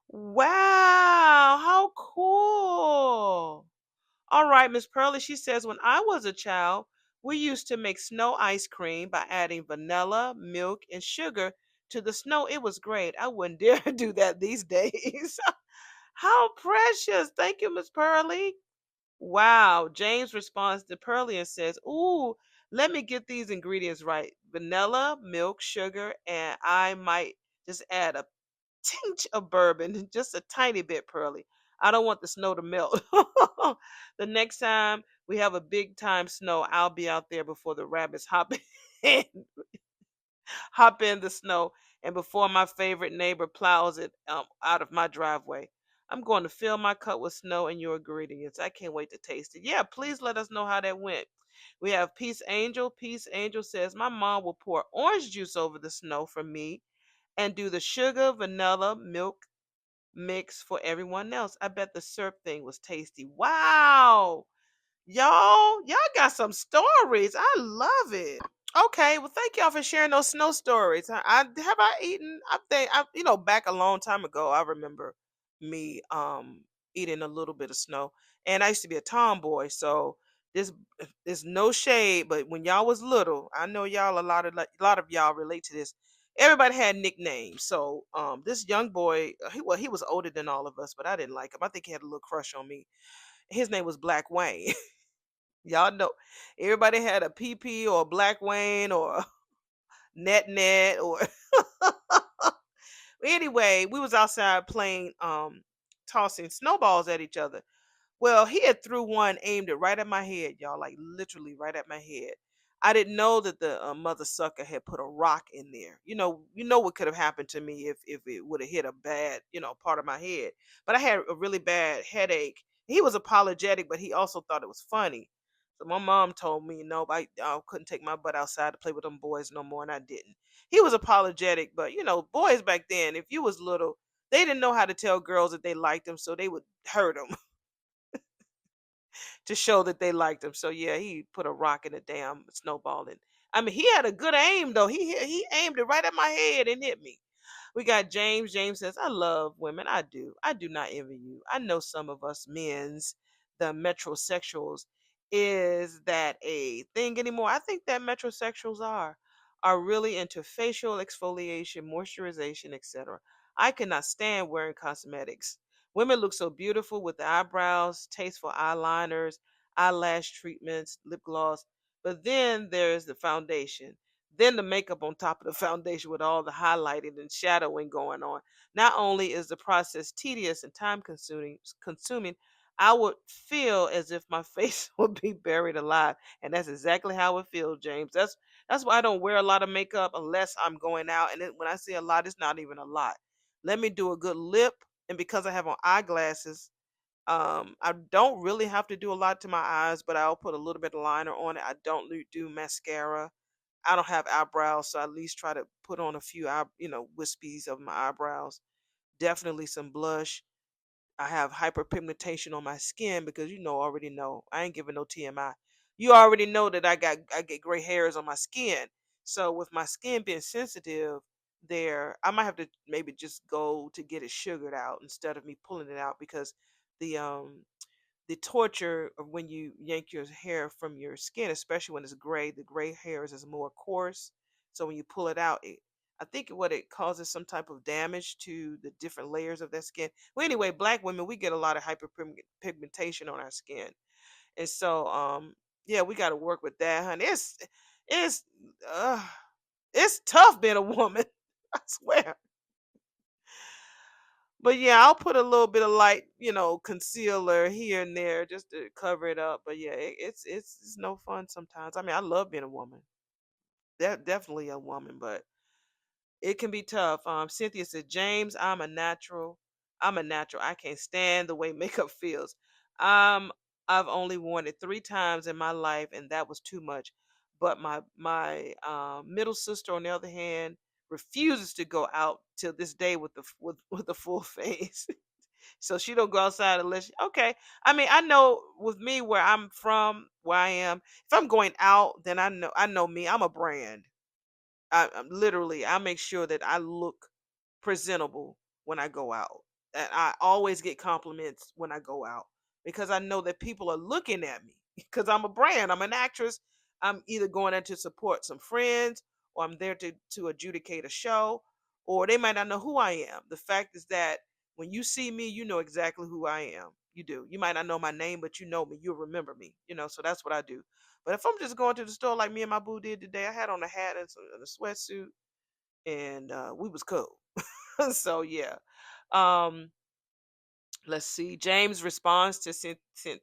Wow, how cool. All right, Miss Pearlie, she says, when I was a child, we used to make snow ice cream by adding vanilla, milk, and sugar to the snow. It was great. I wouldn't dare do that these days. How precious. Thank you, Miss Pearlie. Wow. James responds to Pearlie and says, Ooh, let me get these ingredients right. Vanilla, milk, sugar, and I might just add a tinge of bourbon, just a tiny bit, Pearly. I don't want the snow to melt. The next time we have a big time snow, I'll be out there before the rabbits in, hop in the snow, and before my favorite neighbor plows it out of my driveway. I'm going to fill my cup with snow and your ingredients. I can't wait to taste it. Yeah, please let us know how that went. We have Peace Angel. Peace Angel says, my mom will pour orange juice over the snow for me and do the sugar, vanilla, milk mix for everyone else. I bet the syrup thing was tasty. Wow. Y'all got some stories. I love it. Okay, well, thank y'all for sharing those snow stories. I have I eaten. I think back a long time ago. I remember me eating a little bit of snow, and I used to be a tomboy. So this there's no shade, but when y'all was little, I know y'all a lot of y'all relate to this. Everybody had nicknames. So this young boy, he was older than all of us, but I didn't like him. I think he had a little crush on me. His name was Black Wayne. Y'all know everybody had a PP or a Black Wayne or a Net Net or anyway, we was outside playing tossing snowballs at each other. Well, he had threw one, aimed it right at my head, y'all, like literally right at my head. I didn't know that the mother sucker had put a rock in there. You know what could have happened to me if it would have hit a bad, part of my head. But I had a really bad headache. He was apologetic, but he also thought it was funny. So my mom told me, no, I couldn't take my butt outside to play with them boys no more, and I didn't. He was apologetic, but boys back then, if you was little, they didn't know how to tell girls that they liked them, so they would hurt them to show that they liked him. So yeah, he put a rock in a damn snowball, and I mean he had a good aim though. He aimed it right at my head and hit me. We got James. James says, I love women. I do. I do not envy you. I know some of us men's, the metrosexuals, is that a thing anymore? I think that metrosexuals are really into facial exfoliation, moisturization, etc. I cannot stand wearing cosmetics. Women look so beautiful with the eyebrows, tasteful eyeliners, eyelash treatments, lip gloss. But then there's the foundation, then the makeup on top of the foundation with all the highlighting and shadowing going on. Not only is the process tedious and time consuming, I would feel as if my face would be buried alive. And that's exactly how it feels, James. That's why I don't wear a lot of makeup unless I'm going out. And when I say a lot, it's not even a lot. Let me do a good lip. And because I have on eyeglasses, I don't really have to do a lot to my eyes, but I'll put a little bit of liner on it. I don't do mascara. I don't have eyebrows, so I at least try to put on a few wispies of my eyebrows. Definitely some blush. I have hyperpigmentation on my skin because already know. I ain't giving no TMI. You already know that I get gray hairs on my skin. So with my skin being sensitive, there I might have to maybe just go to get it sugared out instead of me pulling it out because the the torture of when you yank your hair from your skin, especially when it's gray, the gray hairs is more coarse. So when you pull it out, I think what it causes some type of damage to the different layers of that skin. Well, anyway, black women we get a lot of hyperpigmentation on our skin, and so yeah, we got to work with that, honey. It's uh, it's tough being a woman. I swear. But yeah, I'll put a little bit of light, concealer here and there just to cover it up. But yeah, it's no fun sometimes. I mean, I love being a woman. Definitely a woman, but it can be tough. Cynthia said, James, I'm a natural. I'm a natural. I can't stand the way makeup feels. Um, I've only worn it 3 times in my life, and that was too much. But my middle sister, on the other hand, refuses to go out till this day with with the full face. So she don't go outside unless okay. I mean, I know with me where I'm from, where I am, if I'm going out, then I know me. I'm a brand. I'm literally I make sure that I look presentable when I go out. And I always get compliments when I go out because I know that people are looking at me because I'm a brand. I'm an actress. I'm either going there to support some friends or I'm there to adjudicate a show or they might not know who I am. The fact is that when you see me, you know exactly who I am. You do. You might not know my name, but you know me. You'll remember me. So that's what I do. But if I'm just going to the store like me and my boo did today, I had on a hat and a sweatsuit, and we was cool. So yeah. Um, let's see. James responds to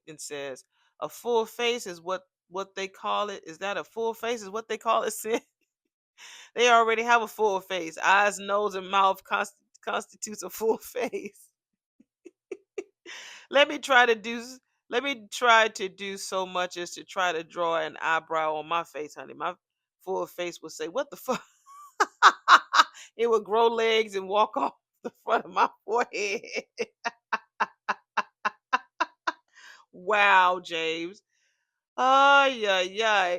and says, "A full face is what they call it. Is that a full face? Is what they call it? Sin? They already have a full face. Eyes, nose, and mouth constitutes a full face. Let me try to do. Let me try to do so much as to try to draw an eyebrow on my face, honey. My full face would say, "What the fuck?" It would grow legs and walk off the front of my forehead. Wow, James. Yeah, yeah.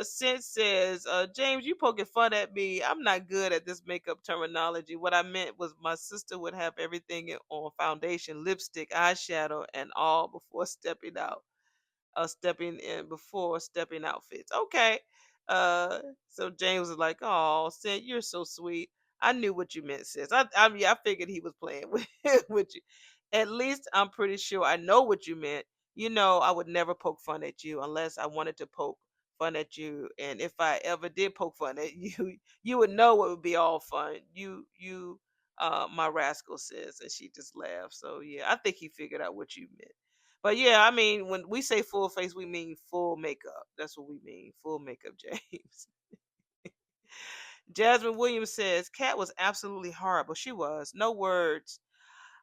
Since says, James, you poking fun at me. I'm not good at this makeup terminology. What I meant was my sister would have everything on foundation, lipstick, eyeshadow, and all before stepping out. Stepping in before stepping outfits. Okay. Uh, so James was like, "Oh, Sid, you're so sweet. I knew what you meant, sis. I mean, I figured he was playing with with you. At least I'm pretty sure I know what you meant. You know, I would never poke fun at you unless I wanted to poke fun at you. And if I ever did poke fun at you, you would know it would be all fun. My rascal sis." And she just laughed. So yeah, I think he figured out what you meant. But yeah, I mean, when we say full face, we mean full makeup. That's what we mean, full makeup, James. Jasmine Williams says, Cat was absolutely horrible. She was. No words.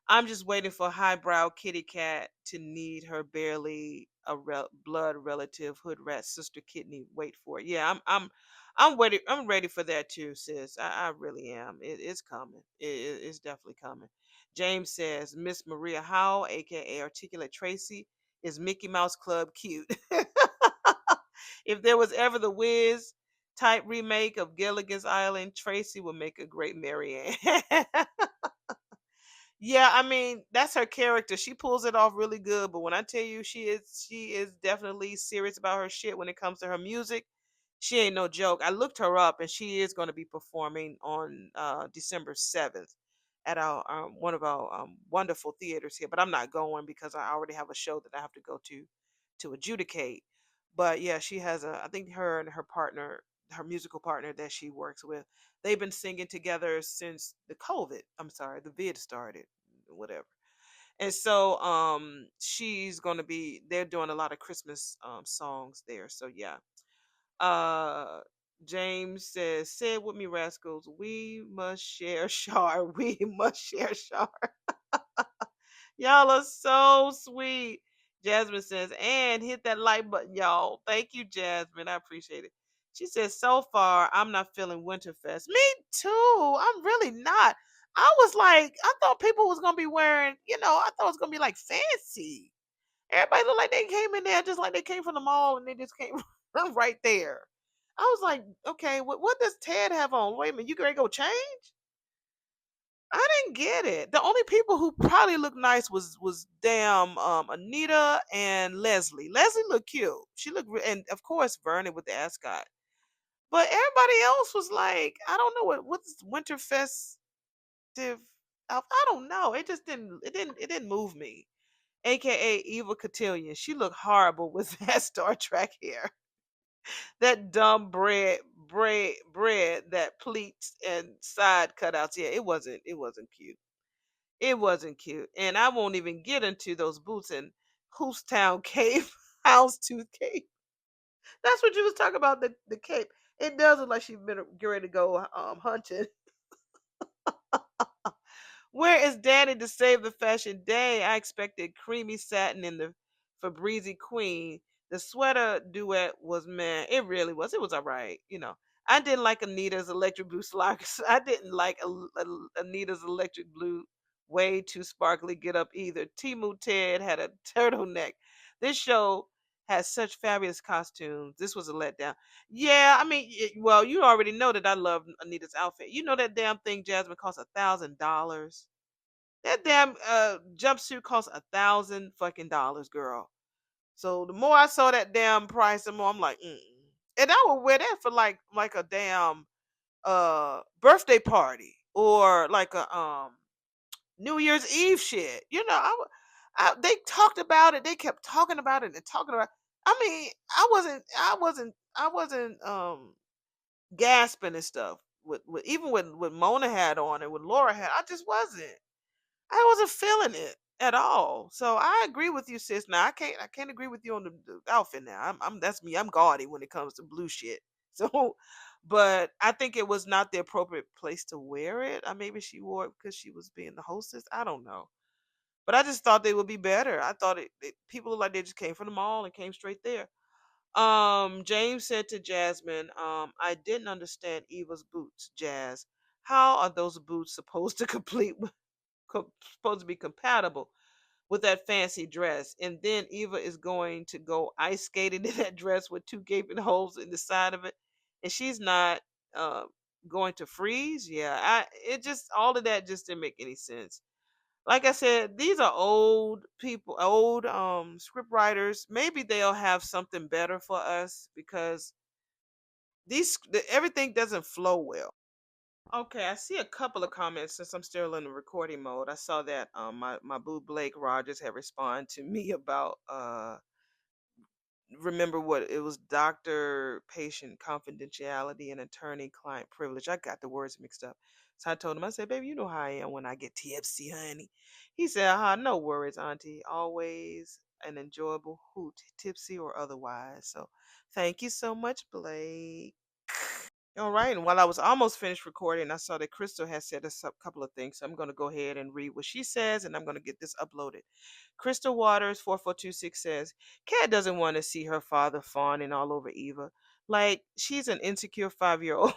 I'm just waiting for highbrow kitty cat to need her barely blood relative hood rat sister kidney. Wait for it. Yeah, I'm ready. I'm ready for that too, sis. I really am. It's coming. It's definitely coming. James says Miss Maria Howell, aka Articulate Tracy, is Mickey Mouse Club cute. If there was ever the Wiz type remake of Gilligan's Island, Tracy would make a great Marianne. Yeah, I mean, that's her character. She pulls it off really good, but when I tell you she is definitely serious about her shit when it comes to her music. She ain't no joke. I looked her up and she is going to be performing on December 7th at our one of our wonderful theaters here, but I'm not going because I already have a show that I have to go to adjudicate. But yeah, she has a I think her and her partner, her musical partner that she works with, they've been singing together since the COVID. I'm sorry, the vid started, whatever. And so she's going to be they're doing a lot of Christmas songs there. So yeah. Uh James says, "Say it with me, rascals. We must share Shar. We must share Shar." Y'all are so sweet. Jasmine says, "And hit that like button, y'all." Thank you, Jasmine. I appreciate it. She says, "So far, I'm not feeling Winterfest." Me too. I'm really not. I was like, I thought people was gonna be wearing, I thought it was gonna be like fancy. Everybody looked like they came in there just like they came from the mall and they just came right there. I was like, okay, what does Ted have on? Wait a minute, you ready to go change? I didn't get it. The only people who probably looked nice was damn Anita and Leslie. Leslie looked cute. She looked, and of course Vernon with the ascot. But everybody else was like, I don't know what's Winterfest. I don't know. It just didn't. It didn't move me. AKA Eva Cotillion. She looked horrible with that Star Trek hair. That dumb bread that pleats and side cutouts. Yeah, it wasn't cute. It wasn't cute. And I won't even get into those boots and Hoostown Cape, Houndstooth Cape. That's what you was talking about, the cape. It does look like she's been getting ready to go hunting. Where is Daddy to save the fashion day? I expected creamy satin in the Fabrizi Queen. The sweater duet was man. It really was. It was all right. I didn't like Anita's electric blue slacks. I didn't like Anita's electric blue way too sparkly get up either. Timu Ted had a turtleneck. This show has such fabulous costumes. This was a letdown. Yeah, I mean, well, you already know that I love Anita's outfit. You know that damn thing, Jasmine, cost $1,000. That damn jumpsuit cost $1,000 fucking girl. So the more I saw that damn price, the more I'm like, mm. And I would wear that for like a damn birthday party or like a New Year's Eve shit. They talked about it. They kept talking about it and talking about. I mean, I wasn't gasping and stuff with even with Mona had on and with Laura had. I just wasn't. I wasn't feeling it at all. So I agree with you, sis. Now I can't agree with you on the outfit. Now I'm that's me. I'm gaudy when it comes to blue shit. So, but I think it was not the appropriate place to wear it. Maybe she wore it because she was being the hostess. I don't know. But I just thought they would be better. I thought people look like they just came from the mall and came straight there. James said to Jasmine, I didn't understand Eva's boots, Jazz. How are those boots supposed to supposed to be compatible with that fancy dress? And then Eva is going to go ice skating in that dress with two gaping holes in the side of it, and she's not uh, going to freeze. Yeah, it just all of that just didn't make any sense. Like I said, these are old people, old script writers. Maybe they'll have something better for us because everything doesn't flow well. Okay, I see a couple of comments since I'm still in the recording mode. I saw that my boo Blake Rogers had responded to me about remember what it was, doctor patient confidentiality and attorney client privilege. I got the words mixed up. So I told him, I said, baby, you know how I am when I get tipsy, honey. He said, no worries, Auntie. Always an enjoyable hoot, tipsy or otherwise. So thank you so much, Blake. All right, and while I was almost finished recording, I saw that Crystal has said a couple of things. So I'm going to go ahead and read what she says, and I'm going to get this uploaded. Crystal Waters 4426 says, Kat doesn't want to see her father fawning all over Eva. Like, she's an insecure 5-year old.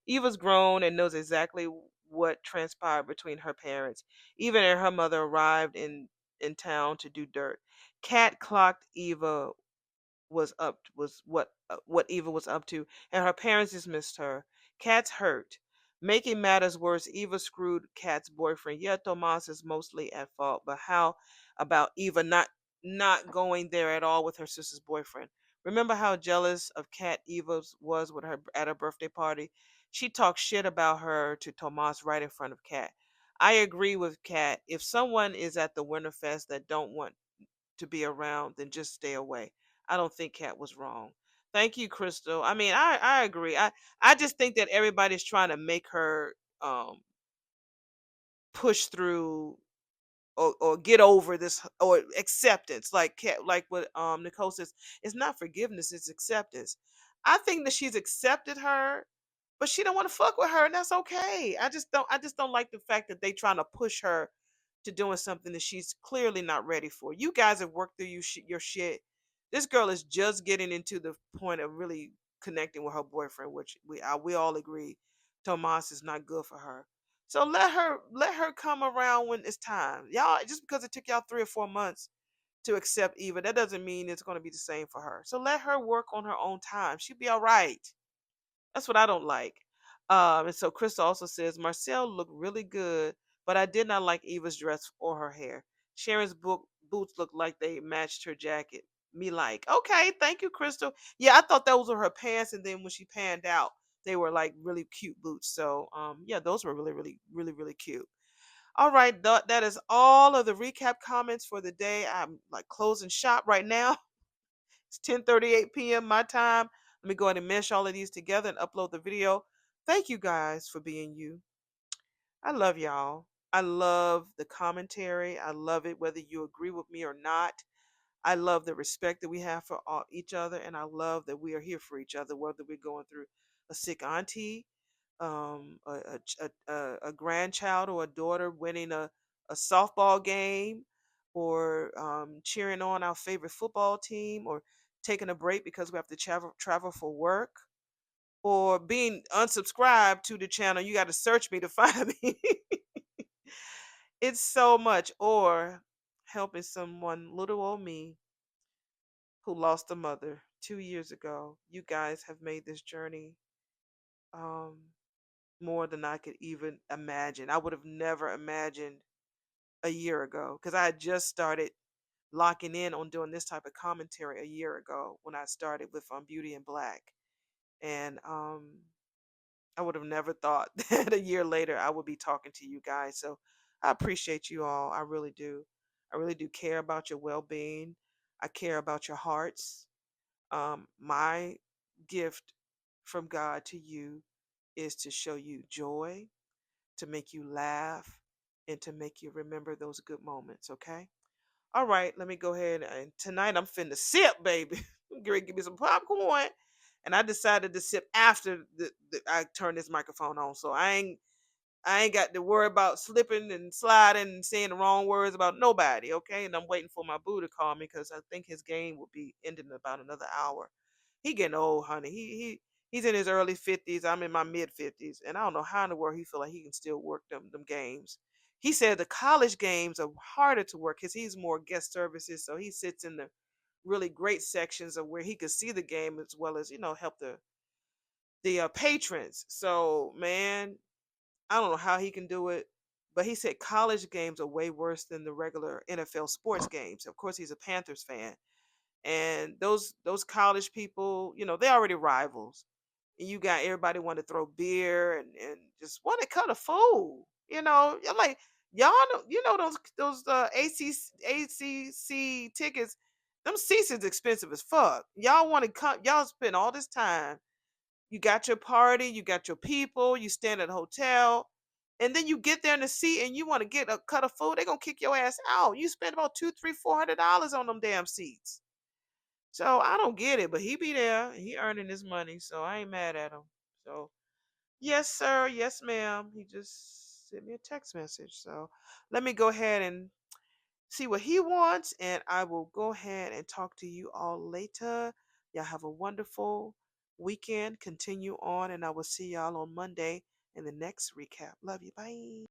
Eva's grown and knows exactly what transpired between her parents. Even when her mother arrived in town to do dirt. Kat clocked Eva was what Eva was up to, and her parents dismissed her. Kat's hurt. Making matters worse, Eva screwed Kat's boyfriend. Yeah, Tomas is mostly at fault, but how about Eva not going there at all with her sister's boyfriend? Remember how jealous of Kat Eva was with her at her birthday party? She talked shit about her to Tomas right in front of Kat. I agree with Kat. If someone is at the Winterfest that don't want to be around, then just stay away. I don't think Kat was wrong. Thank you, Crystal. I mean, I agree. I just think that everybody's trying to make her push through or get over this or acceptance like what Nicole says, it's not forgiveness, it's acceptance. I think that she's accepted her, but she don't want to fuck with her, and that's okay. I just don't like the fact that they trying to push her to doing something that she's clearly not ready for. You guys have worked through your shit. This girl is just getting into the point of really connecting with her boyfriend, which we all agree Tomas is not good for her. So let her come around when it's time. Y'all, just because it took y'all 3 or 4 months to accept Eva, that doesn't mean it's going to be the same for her. So let her work on her own time. She'll be all right. That's what I don't like. And so Krista also says Marcel looked really good, but I did not like Eva's dress or her hair. Sharon's boots looked like they matched her jacket. Me like, okay, thank you, Crystal. Yeah, I thought those were her pants, and then when she panned out, they were like really cute boots. So yeah, those were really, really, really, really cute. All right, that is all of the recap comments for the day. I'm like closing shop right now. It's 10:38 p.m. my time. Let me go ahead and mesh all of these together and upload the video. Thank you guys for being you. I love y'all. I love the commentary. I love it whether you agree with me or not. I love the respect that we have for each other, and I love that we are here for each other, whether we're going through a sick auntie, a grandchild or a daughter winning a softball game, or cheering on our favorite football team, or taking a break because we have to travel for work, or being unsubscribed to the channel. You got to search me to find me. It's so much. Or helping someone, little old me, who lost a mother 2 years ago. You guys have made this journey um, more than I could even imagine. I would have never imagined a year ago because I had just started locking in on doing this type of commentary a year ago when I started with Beauty in Black. And I would have never thought that a year later I would be talking to you guys. So I appreciate you all. I really do. I really do care about your well being. I care about your hearts. My gift from God to you is to show you joy, to make you laugh, and to make you remember those good moments, okay? All right, let me go ahead and tonight I'm finna sip, baby. I'm gonna give me some popcorn. And I decided to sip after I turned this microphone on. So I ain't got to worry about slipping and sliding and saying the wrong words about nobody, okay? And I'm waiting for my boo to call me because I think his game will be ending in about another hour. He getting old, honey. He's in his early 50s. I'm in my mid 50s, and I don't know how in the world he feel like he can still work them games. He said the college games are harder to work because he's more guest services, so he sits in the really great sections of where he could see the game as well as help the patrons. So man, I don't know how he can do it, but he said college games are way worse than the regular NFL sports games. Of course, he's a Panthers fan, and those college people, they're already rivals. and you got everybody want to throw beer and just want to cut a fool. I'm like, y'all know, those ACC tickets. Them seats is expensive as fuck. Y'all want to come? Y'all spend all this time. You got your party, you got your people, you stand at a hotel, and then you get there in the seat and you want to get a cut of food. They're gonna kick your ass out. You spend about two, three, $400 on them damn seats. So I don't get it, but he be there, and he earning his money, so I ain't mad at him. So yes, sir, yes, ma'am. He just sent me a text message. So let me go ahead and see what he wants, and I will go ahead and talk to you all later. Y'all have a wonderful weekend. Continue on, and I will see y'all on Monday in the next recap. Love you. Bye.